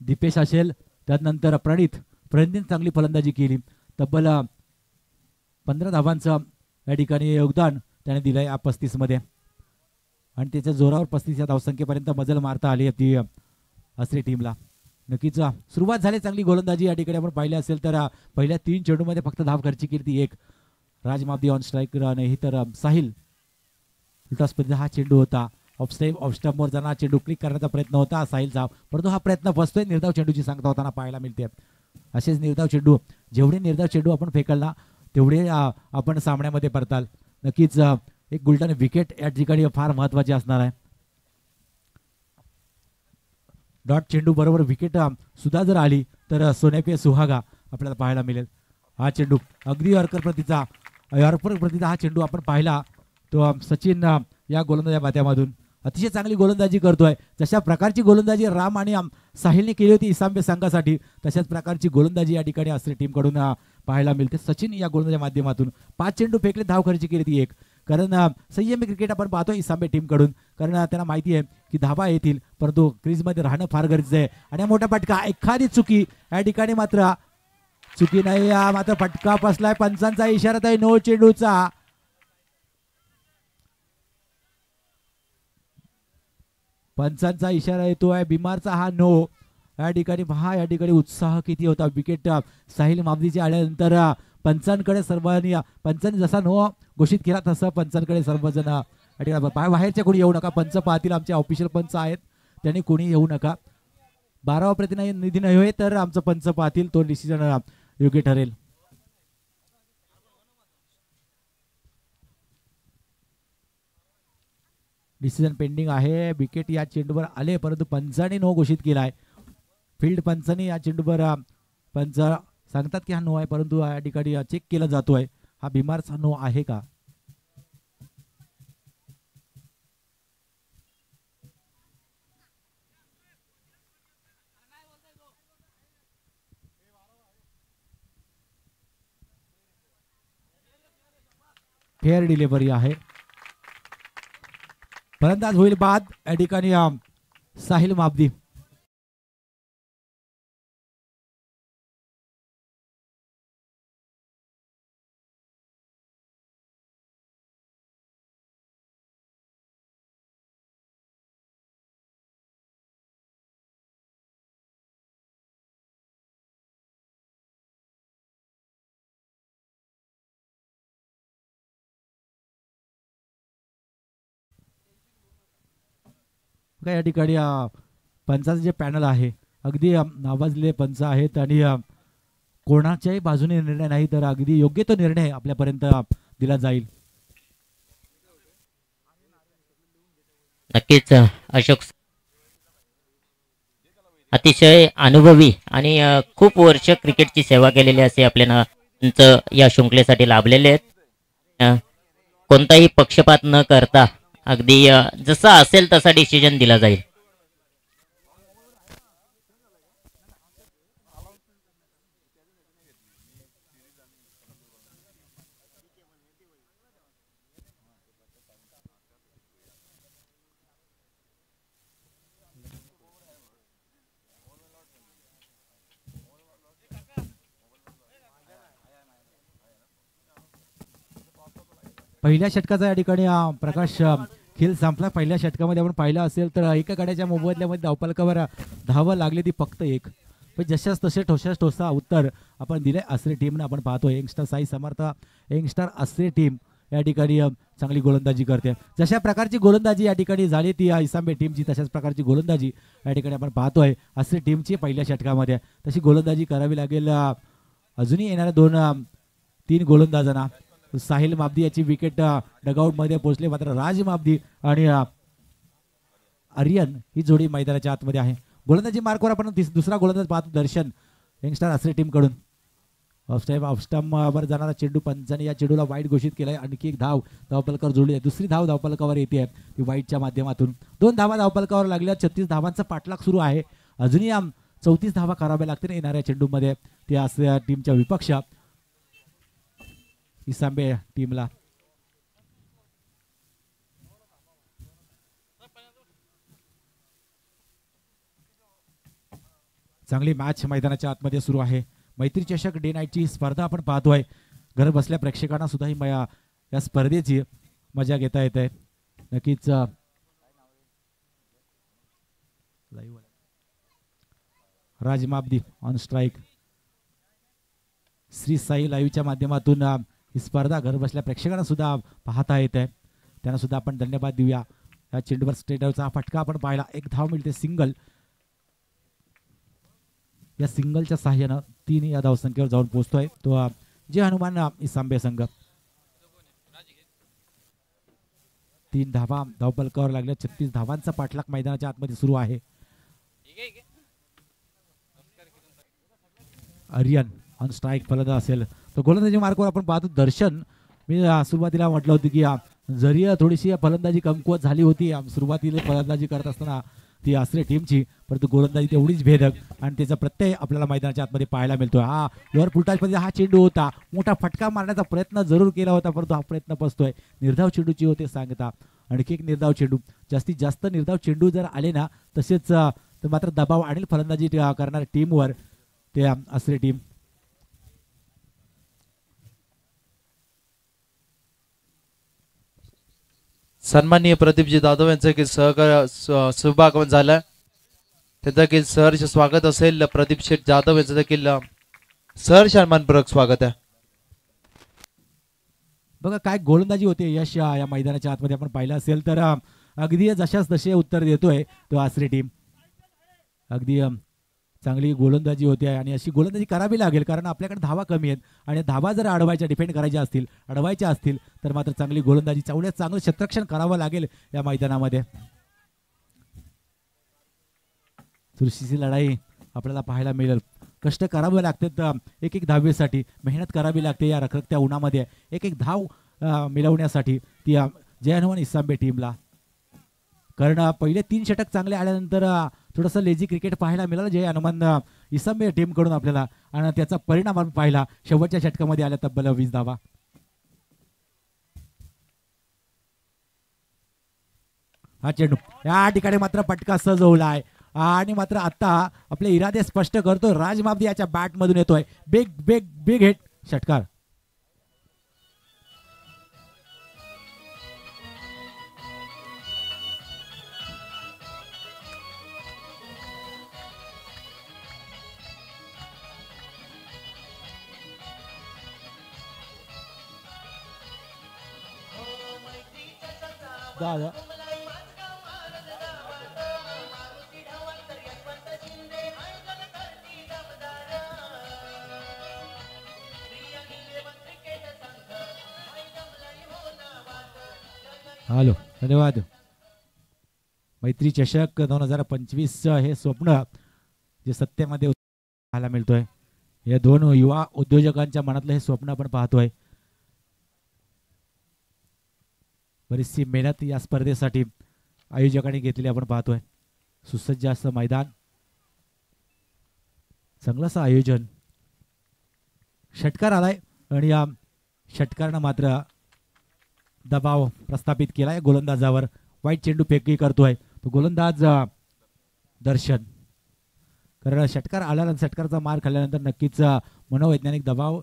दीपेश असेल. त्यानंतर प्रणितने चांगली फलंदाजी केली. तब्बल 15 धावांचं या ठिकाणी योगदान त्याने दिलंय या 35 मध्ये आणि त्याच्या जोरावर 35 या धावसंख्येपर्यंत मजल मारता आली ती आसरे टीमला. नक्कीच सुरुवात झाली चांगली गोलंदाजी या ठिकाणी आपण पाहिले असेल तर पहिल्या 3 चेंडूमध्ये फक्त धाव खर्ची केली ती एक. राज माबदी ऑन स्ट्राईक नाही तर साहिल उलटा स्पर्धेचा हा चेंडू होता. ऑफ स्टंपवर जाणार चेंडू क्लिक करण्याचा प्रयत्न होता साहिलचा परंतु हा प्रयत्न फसतोय. निर्धाव चेंडूची सांगता होताना पाहायला मिळते. असेच निर्धाव चेंडू जेवढे निर्धाव चेंडू आपण फेकलला तेवढे आपण सामन्यामध्ये परताल. नक्कीच एक गोल्डन विकेट या ठिकाणी फार महत्वाची असणार आहे. डॉट चेंडू बरोबर विकेट सुद्धा जर आली तर सोनेपे सुहागा आपल्याला पाहायला मिळेल. हा चेंडू अगदी यॉर्कर प्रतीचा हा चेंडू आपण पाहिला तो सचिन या गोलंदाजा माध्यमातून अतिशय चांगली गोलंदाजी करतोय. जशा प्रकारची गोलंदाजी राम आणि साहिलने केली होती इसांबे संघासाठी तशाच प्रकारची गोलंदाजी या ठिकाणी आसरे टीम कडून पाहायला मिळते. सचिन या गोलंदाजा माध्यमातून 5 चेंडू फेकले धाव खर्ची केली ती एक. कारण संयमी क्रिकेट आपण पाहतो इसांबे टीम कडून कारण त्यांना माहिती आहे की धावा येतील परंतु क्रीजमध्ये राहणं फार गरजेचं आहे. आणि मोठा फटका एखादी चुकी या ठिकाणी मात्र चुकी नाही मात्र फटका फसलाय. पंचांचा इशारा आहे नो चेंडूचा. पंचांचा इशारा येतोय बिमारचा हा नो. या ठिकाणी उत्साह किती होता. विकेट साहिल माबदीचे आल्यानंतर पंचांनी जसा नो घोषित केला तसं पंचांकडे सर्वजण या ठिकाणी बाहेरच्या कोणी येऊ नका पंच पाहतील आमचे ऑफिशियल पंच आहेत त्यांनी कोणी येऊ नका. 12वा प्रतिनिधी नाही तर आमचं पंच पाहतील तो डिसिजन योग्य ठरेल. डिसिजन पेंडिंग आहे. विकेट या चेंडूवर आले परंतु पंचाने नो घोषित केला आहे. फील्ड पंचाने या चेंडूवर पंच सांगतात की हा नो आहे परंतु या ठिकाणी चेक केला जातोय हा बिमारचा नो आहे का. फेअर डिलिव्हरी आहे. फलंदाज होईल बाद या ठिकाणी साहिल माबदी. काय या ठिकाणी पंचाचं जे पॅनल आहे अगदी नावाजलेले पंच आहेत आणि कोणाच्याही बाजूने निर्णय नाही तर अगदी योग्य तो निर्णय आपल्यापर्यंत दिला जाईल. नक्कीच अशोक अतिशय अनुभवी आणि खूप वर्ष क्रिकेटची सेवा केलेली असे आपल्याला या शृंखलेसाठी लाभलेले आहेत. कोणताही पक्षपात न करता अगदी जसा असेल तसा डिसिजन दिला जाईल. पहिल्या षटकाचा या ठिकाणी प्रकाश खेळ संपला. पहिल्या षटकामध्ये आपण पाहिलं असेल तर एका गाड्याच्या मोबदल्यामध्ये धावफलकावर धावं लागली ती फक्त एक. पण जशाच तसे ठोसाच ठोसा उत्तर आपण दिले आसरे टीमनं. आपण पाहतो यंगस्टर साई समर्थ यंगस्टर आसरे टीम या ठिकाणी चांगली गोलंदाजी करते. जशा प्रकारची गोलंदाजी या ठिकाणी झाली ती इसांबे टीमची तशाच प्रकारची गोलंदाजी या ठिकाणी आपण पाहतोय आसरे टीमची पहिल्या षटकामध्ये. तशी गोलंदाजी करावी लागेल अजूनही येणाऱ्या 2-3 गोलंदाजांना. साहिल माबदी याची विकेट डगआउट मध्ये पोहोचले मात्र राज माबदी आणि आर्यन ही जोडी मैदानाच्या आतमध्ये आहे. गोलंदाजी मार्कवर आपण दुसरा गोलंदाज पाहतो दर्शन यंगस्टर आसरे टीम कडून. ऑफस्टम वर जाणारा चेंडू पंचाने या चेंडूला वाईट घोषित केलाय. आणखी एक धावफलकावर जोडली आहे. दुसरी धाव धावफलकावर येते ती वाईटच्या माध्यमातून. 2 धावा धावफलकावर लागल्या. 36 धावांचा पाठलाग सुरू आहे. अजूनही 34 धावा कराव्या लागतील येणाऱ्या चेंडूमध्ये ते आसरे टीमच्या विपक्ष इसांबे टीमला. चांगली मॅच मैदानाच्या आतमध्ये सुरू आहे. मैत्री चषक डे नाईटची स्पर्धा आपण पाहतोय. घर बसल्या प्रेक्षकांना सुद्धा ही या स्पर्धेची मजा घेता येते. नक्कीच राज माबदी ऑन स्ट्राईक. श्री साई लाईव्हच्या माध्यमातून ही स्पर्धा घर बसल्या प्रेक्षकांना सुद्धा पाहता येत आहे. त्यांना सुद्धा आपण धन्यवाद देऊया. या चेंडूवर स्ट्रेटरचा फटका आपण पाहिला. एक धाव मिळते सिंगल. या सिंगलच्या सहाय्यानं 3 या धावसंख्येवर जाऊन पोहोचतोय तो जे हनुमान इसांबे संघ. 3 धावा धावफलकावर लागल्या. 36 धावांचा पाठलाग मैदानाच्या आतमध्ये सुरू आहे. आर्यन ऑन स्ट्राईक फलंदाज असेल तर गोलंदाजी मार्कवर आपण पाहतो दर्शन. मी सुरुवातीला म्हटलं होतं की जरी थोडीशी फलंदाजी कमकुवत झाली होती सुरुवातीला फलंदाजी करत असताना ती आसरे टीमची, परंतु गोलंदाजी तेवढीच भेदक आणि त्याचा प्रत्यय आपल्याला मैदानाच्या आतमध्ये पाहायला मिळतोय. लोअर फुलटॉसमध्ये हा चेंडू होता. मोठा फटका मारण्याचा प्रयत्न जरूर केला होता परंतु हा प्रयत्न फसतोय. निर्धाव चेंडूची होते सांगता. आणखी एक निर्धाव चेंडू. जास्तीत जास्त निर्धाव चेंडू जर आले ना तसेच तर मात्र दबाव आणील फलंदाजी करणाऱ्या टीमवर ते आसरे टीम. सन्माननीय प्रदीपजी जाधव यांचं देखील सहभागमन झालं. त्यांचं देखील सहर्ष स्वागत असेल. प्रदीप शेठ जाधव यांचं देखील सहर्ष सन्मानपूर्वक स्वागत आहे. बघा काय गोलंदाजी होते यश या मैदानाच्या आतमध्ये आपण पाहिलं असेल तर अगदी जशाच तसे उत्तर देतोय तो आसरे टीम. अगदी चांगली गोलंदाजी होते आणि अशी गोलंदाजी करावी लागेल कारण आपल्याकडे धावा कमी आहेत आणि धावा जर अडवायच्या डिफेंड अडवायच्या असतील तर मात्र चांगली गोलंदाजी चांगलं क्षेत्ररक्षण करावं लागेल या मैदानामध्ये. चुरशीची लढाई आपल्याला पाहायला मिळेल. कष्ट करावे लागतात एक धावेसाठी. मेहनत करावी लागते या रखरखत्या उन्हामध्ये एक धाव मिळवण्यासाठी ती जय हनुमान इसांबे टीमला. कारण पहिले 3 षटक चांगले आल्यानंतर थोडंसं लेझी क्रिकेट पाहायला मिळालं जय हनुमान इसांबे टीम कडून आपल्याला आणि त्याचा परिणाम आपण पाहिला. शेवटच्या षटकामध्ये आल्या तब्बल 20 धावा. हा चेंडू या ठिकाणी मात्र पटका सजवलाय आणि मात्र आता आपले इरादे स्पष्ट करतोय. राज माबदी याच्या बॅट मधून येतोय. बिग बिग बिग हिट षटकार. हॅलो, धन्यवाद. मैत्री चषक 2025 हे स्वप्न जे सत्तेमध्ये पाहायला मिळतोय. या दोन युवा उद्योजकांच्या मनातलं हे स्वप्न आपण पाहतोय. बरीचशी मेहनत या स्पर्धेसाठी आयोजकांनी घेतलेली आपण पाहतोय. सुसज्ज असं मैदान, चांगलंच आयोजन. षटकार आलाय आणि या षटकारानं मात्र दबाव प्रस्थापित केलाय गोलंदाजावर. वाईट चेंडू फेकी करतोय तो गोलंदाज दर्शन. कारण षटकार आल्यानंतर, षटकारचा मार खाल्ल्यानंतर नक्कीच मनोवैज्ञानिक दबाव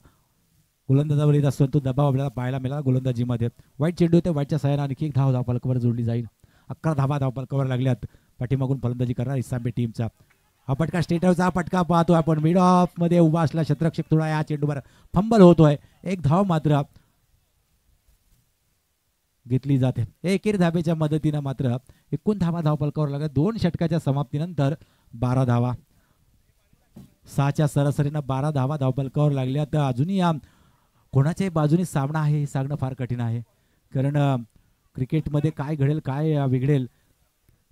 गोलंदाजावर येत असतो. तो दबाव आपल्याला पाहायला मिळाला गोलंदाजीमध्ये. वाईट चेंडू होते, वाईटच्या सहाय्याने आणखी एक धाव धावफलकावर जोडली जाईल. 11 धावा धावफलकावर लागल्यात पाठीमागून फलंदाजी करणार इसांबे टीमचा. हा फटका स्टेटरचा हा फटका पाहतोय आपण. मिड ऑफ मध्ये उभा असला क्षेत्ररक्षक थोडा या चेंडूवर फंबल होतोय. एक धाव मात्र घेतली जाते. एकेरी धाबेच्या मदतीनं मात्र 19 धावा धावफलकावर लागल्या. 2 षटकाच्या समाप्तीनंतर 12 धावा. 6च्या सरासरीनं 12 धावा धावफलकावर लागल्या. तर अजूनही कोणाच्याही बाजूने सामना आहे हे सांगणं फार कठीण आहे. कारण क्रिकेटमध्ये काय घडेल काय बिघडेल.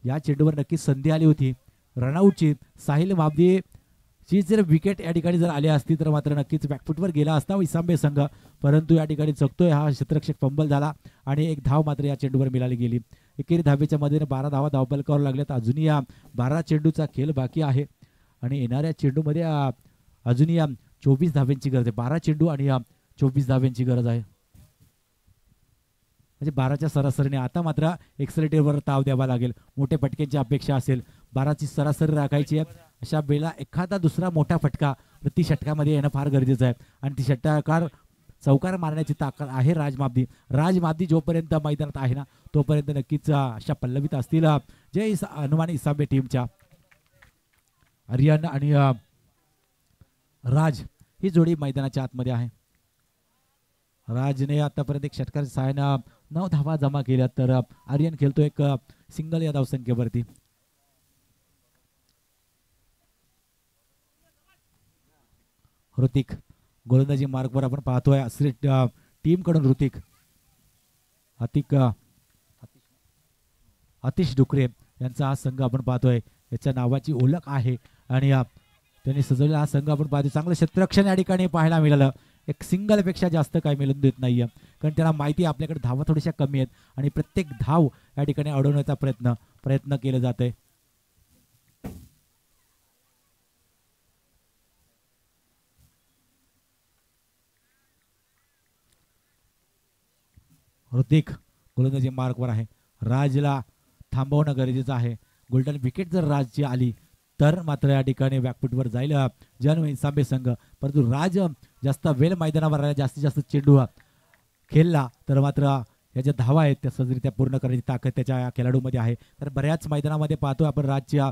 या चेंडूवर नक्कीच संधी आली होती रनआउटची. साहिल माबदीची जर विकेट या ठिकाणी जर आली असती तर मात्र नक्कीच बॅकफुटवर गेला असता इसांबे संघ. परंतु या ठिकाणी चकतोय हा क्षेत्ररक्षक फंबल झाला आणि एक धाव मात्र या चेंडूवर मिळाली गेली. एकेरी धावेच्या मधीने 12 धावा धावफलकावर लागल्यात. अजूनही या 12 चेंडूचा खेळ बाकी आहे आणि येणाऱ्या चेंडूमध्ये अजूनही 24 धाव्यांची गरज आहे. 12 चेंडू आणि 24 धाव्यांची गरज आहे. म्हणजे 12च्या सरासरीने आता मात्र एक्सलेटरवर ताव द्यावा लागेल. मोठे फटक्यांची अपेक्षा असेल. 12ची सरासरी राखायची आहे. अशा वेळेला एखादा दुसरा मोठा फटका प्रति षटकामध्ये येणं फार गरजेचं आहे. आणि ती षटकार चौकार मारण्याची ताकद आहे राजमाबदी जोपर्यंत मैदानात आहे ना तोपर्यंत नक्कीच अशा पल्लवीत असतील जय हनुमान इसांबे टीमच्या. आर्यन आणि राज ही जोडी मैदानाच्या आतमध्ये आहे. राजने आतापर्यंत एक षटकाच्या सहाय्यानं 9 धावा जमा केल्या. तर आर्यन खेळतो एक सिंगल या धावसंख्येवरती. ऋतिक गोलंदाजी मार्गवर आपण पाहतोय. असरी टीम कडून ऋतिक आतिश डुकरे यांचा हा संघ आपण पाहतोय. याच्या नावाची ओळख आहे आणि त्यांनी सजवलेला हा संघ आपण पाहतोय. चांगलं क्षेत्ररक्षण या ठिकाणी पाहायला मिळालं. एक सिंगल पेक्षा जास्त काही मिळून देत नाहीये. कारण त्याला माहिती आहे आपल्याकडे धावा थोड्याशा कमी आहेत आणि प्रत्येक धाव या ठिकाणी अडवण्याचा प्रयत्न केला जात आहे. ऋतिक गोलंदाजी मार्कवर आहे. राजला थांबवणं गरजेचं आहे. गोल्डन विकेट जर राजची आली तर मात्र या ठिकाणी बॅकफुटवर जाईल जन इसांबे संघ. परंतु राज जास्त वेळ मैदानावर राहिला, जास्तीत जास्त चेंडू खेळला तर मात्र या ज्या धावा आहेत त्या सहजरित्या पूर्ण करण्याची ताकद त्याच्या या खेळाडूमध्ये आहे. तर बऱ्याच मैदानामध्ये पाहतो आपण राजच्या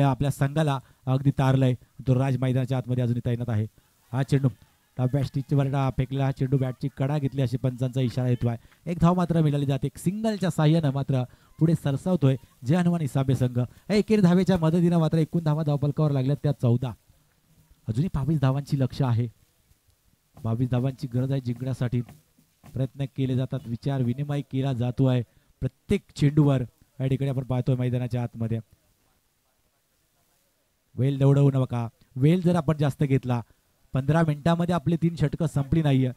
आपल्या संघाला अगदी तारलंय. तो राज मैदानाच्या आतमध्ये अजूनही तैनात आहे. हा चेंडू डाव्या स्टिचवर फेकलेला हा चेंडू बॅटची कडा घेतली अशी पंचांचा इशारा येतोय. एक धाव मात्र मिळाली जाते. एक सिंगलच्या साह्यानं मात्र पुढे सरसावतोय जय हनुमान इसांबे संघ. एकेरी धावेच्या मदतीनं मात्र 19 धावा धावफलकावर लागल्यात. त्या 14. अजूनही 22 धावांची लक्ष्य आहे. 22 धावांची गरज आहे जिंकण्यासाठी. प्रयत्न केले जातात, विचार विनिमय केला जातोय प्रत्येक चेंडूवर या ठिकाणी आपण पाहतोय मैदानाच्या आतमध्ये. वेल दौडवू नका. वेल जर आपण जास्त घेतला 15 मिनिटांमध्ये आपली 3 षटकं संपली नाहीये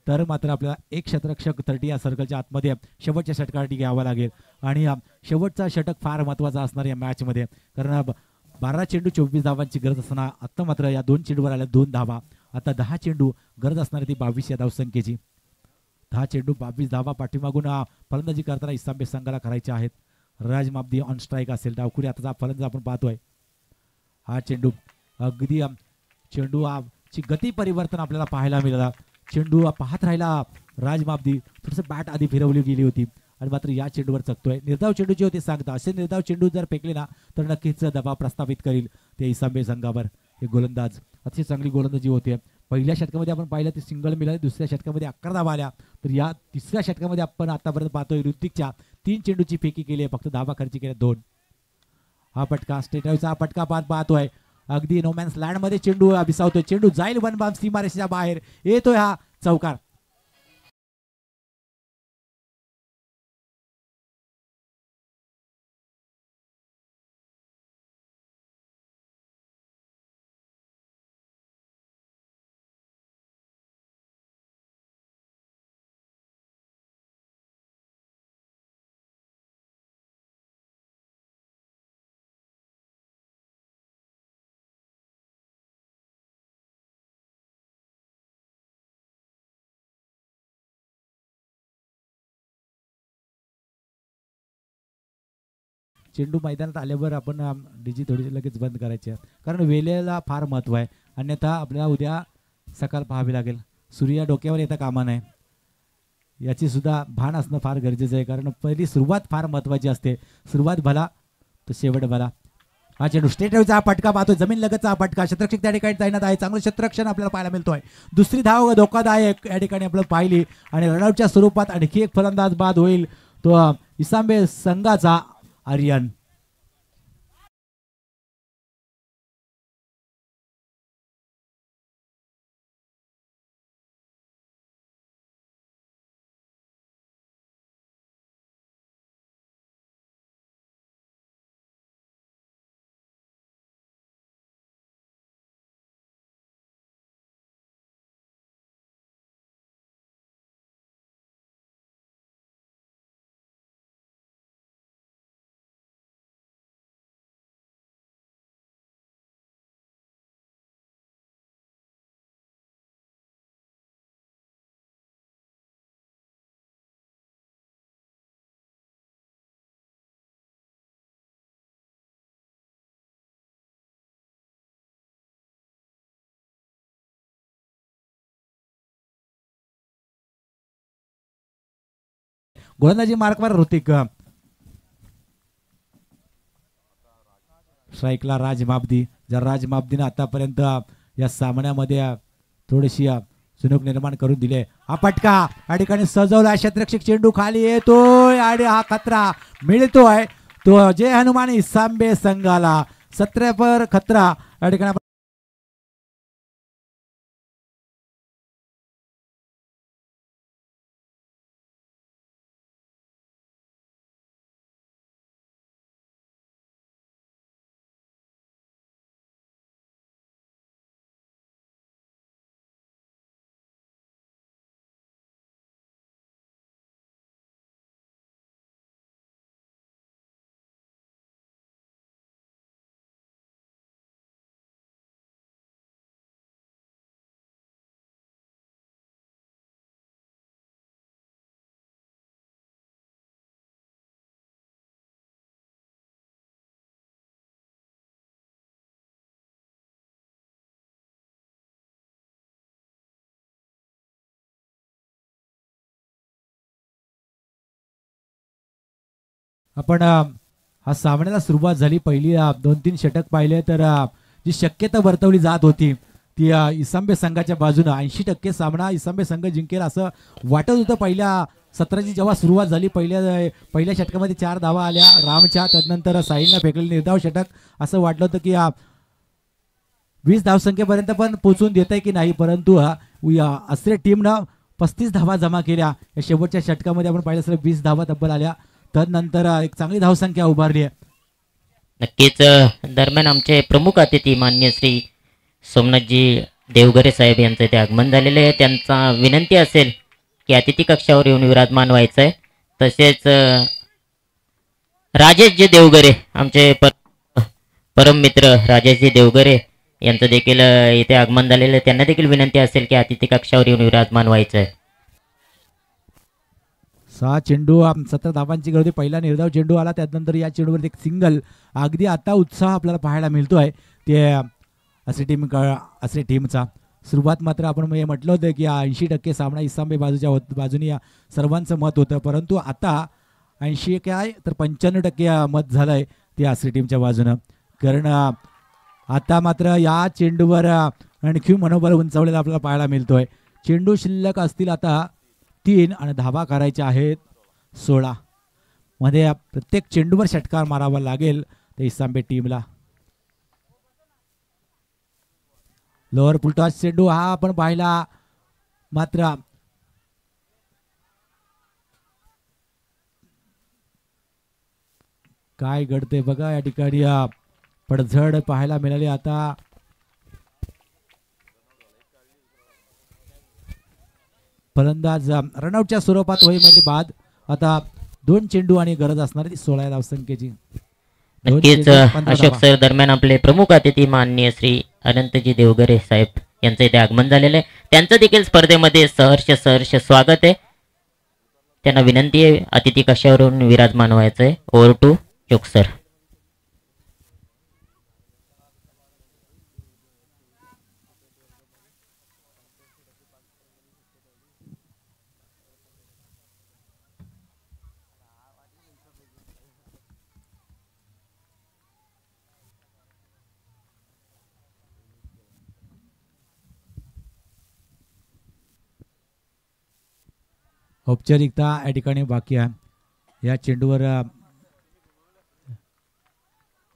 तर मात्र आपल्याला एक क्षेत्ररक्षक 30 या सर्कलच्या आतमध्ये शेवटच्या षटकासाठी घ्यावा लागेल. आणि शेवटचा षटक फार महत्वाचा असणार या मॅच मध्ये. कारण 12 चेंडू 24 धावांची गरज असणार. आता मात्र या 2 चेंडूवर आल्या 2 धावा. आता 10 चेंडू गरज असणार ती 22 या धावसंख्येची. 10 चेंडू 22 धावा पाठीमागून फलंदाजी करताना इसांबे संघाला करायचे आहेत. राज माबदी ऑन स्ट्राईक असेल. डावखुरी आता फलंदाज आपण पाहतोय. हा चेंडू अगदी चेंडू ची गती परिवर्तन आपल्याला पाहायला मिळाला. चेंडू पाहत राहिला राज माबदी. थोडंसं बॅट आधी फिरवली गेली होती आणि मात्र या चेंडूवर चकतोय. निर्धाव चेंडूचे होते सांगता. असे निर्धाव चेंडू जर फेकले ना तर नक्कीच दबाव प्रस्थापित करील ते इसांबे संघावर. हे गोलंदाज अतिशय चांगली गोलंदाजी होते. पहिल्या षटकामध्ये आपण पाहिलं ते सिंगल मिळाले. दुसऱ्या षटकामध्ये 11 धावा आल्या. तर या तिसऱ्या षटकामध्ये आपण आतापर्यंत पाहतोय ऋतिकच्या 3 चेंडूची फेकी केली आहे. फक्त धावा खर्च केल्या 2. हा फटका स्टेटरचा फटका पाहतोय. अगदी नोमॅन्स लँड मध्ये चेंडू विसावतोय. चेंडू जाईल वन बाउंड सीमारेषेच्या बाहेर. येतोय हा चौकार. चेंडू मैदानात आल्यावर आपण डीजी थोडीशी लगेच बंद करायची आहे, कारण वेळेला फार महत्त्व आहे. अन्यथा आपल्याला उद्या सकाळ पाहावी लागेल. सूर्य डोक्यावर येता कामा नये, याची सुद्धा भान असणं फार गरजेचं आहे, कारण पहिली सुरुवात फार महत्त्वाची असते. सुरुवात भला तर शेवट भला. हा चेंडू स्टेटचा हा फटका पाहतोय, जमीन लगतचा हा फटका. क्षेत्ररक्षक त्या ठिकाणी तैनात आहे, चांगलं क्षेत्ररक्षण आपल्याला पाहायला मिळतोय. दुसरी धाव धोकादायक या ठिकाणी आपल्याला पाहिली आणि रनआउटच्या स्वरूपात आणखी एक फलंदाज बाद होईल, तो इसांबे संघाचा आर्यन. गोलंदाजी मार्कवर ऋतिक. स्ट्राईकला राज मापदी. जर राज मापदीनं आतापर्यंत या सामन्यामध्ये थोडीशी चुनूक निर्माण करून दिले. हा फटका या ठिकाणी सजवला, क्षेत्ररक्षक चेंडू खाली येतोय आणि हा खतरा मिळतोय तो जय हनुमान इसांबे संघाला. 17 पर खतरा या ठिकाणी. आपण हा सामन्याला सुरुवात झाली, पहिली 2-3 षटक पाहिले तर जी शक्यता वर्तवली जात होती ती इसांबे संघाच्या बाजूने 80% सामना इसांबे संघ जिंकेल असं वाटत होतं. पहिल्या सत्राची जेव्हा सुरुवात झाली, पहिल्या षटकामध्ये 4 धावा आल्या रामच्या, त्यानंतर साहिलनं फेकलेलं निर्धाव षटक. असं वाटलं होतं की 20 धावसंख्येपर्यंत पण पोहोचून देत आहे की नाही, परंतु आसरे टीमनं 35 धावा जमा केल्या. या शेवटच्या षटकामध्ये आपण पाहिलं असं 20 धावा तब्बल आल्या, त्यानंतर एक चांगली धावसंख्या उभारली आहे. नक्कीच दरम्यान आमचे प्रमुख अतिथी मान्य श्री सोमनाथजी देवगरे साहेब यांचं ते आगमन झालेलं आहे. त्यांचा विनंती असेल की अतिथी कक्षावर येऊन विराजमान व्हायचं आहे. तसेच राजेशजी देवगरे आमचे परम मित्र राजेशजी देवगरे यांचं देखील इथे आगमन झालेलं आहे. त्यांना देखील विनंती असेल की अतिथी कक्षावर येऊन विराजमान व्हायचं आहे. 6 चेंडू 17 धावांची गरज. पहिला निर्धाव चेंडू आला, त्यानंतर या चेंडूवर एक सिंगल. अगदी आता उत्साह आपल्याला पाहायला मिळतोय ते असे टीमचा. सुरुवात मात्र आपण म्हटलं होतं की 80% सामना इसांबे बाजूने सर्वांचं मत होतं, परंतु आता 80 काय तर 95% मत झालंय ते आसरी टीमच्या बाजूनं. कारण आता मात्र या चेंडूवर आणखी मनोबल उंचावलेलं आपल्याला पाहायला मिळतोय. चेंडू शिल्लक असतील आता 3 आणि धावा करायच्या आहेत 16. मध्ये प्रत्येक चेंडूवर षटकार मारावा लागेल ते इसांबे टीमला. लोअर फुलटॉस चेंडू हा आपण पाहिला, मात्र काय घडते बघा या ठिकाणी. पडझड पाहायला मिळाली. आता फलंदाज रनआउटच्या स्वरूपात होई म्हणजे बाद. आता 2 चेंडू आणि गरज असणार 16 धावसंख्येची. नक्कीच अशोक सर दरम्यान आपले प्रमुख अतिथी माननीय श्री अनंतजी देवगरे साहेब यांचं इथे आगमन झालेलं आहे. त्यांचं देखील स्पर्धेमध्ये सहर्ष स्वागत आहे. त्यांना विनंती आहे अतिथी कक्षावरून विराजमान व्हायचं आहे. Over to Ashok sir. औपचारिकता या ठिकाणी बाकी आहे. या चेंडूवर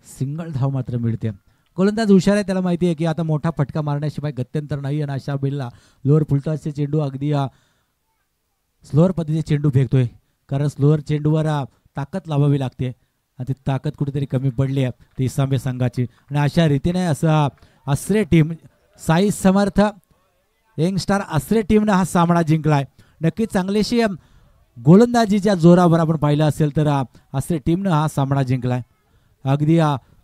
सिंगल धाव मात्र मिळते. गोलंदाज हुशार आहे, त्याला माहिती आहे की आता मोठा फटका मारण्याशिवाय गत्यंतर नाही. आणि अशा वेळेला लोअर फुलटॉसचे चेंडू अगदी स्लोअर पद्धतीचे चेंडू फेकतोय, कारण स्लोअर चेंडूवर ताकद लावावी लागते आणि ती ताकद कुठेतरी कमी पडली आहे ती इसांबे संघाची. आणि अशा रीतीने असं आसरे टीम, साई समर्थ यंगस्टार आसरे टीमनं हा सामना जिंकलाय. नक्कीच चांगलीशी गोलंदाजीच्या जोरावर आपण पाहिलं असेल तर आसरे टीमनं हा सामना जिंकलाय. अगदी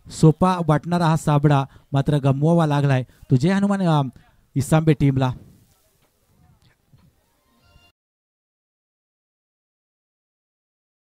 सोपा वाटणारा हा सामना मात्र गमवावा लागलाय तुझे हनुमान इसांबे टीमला.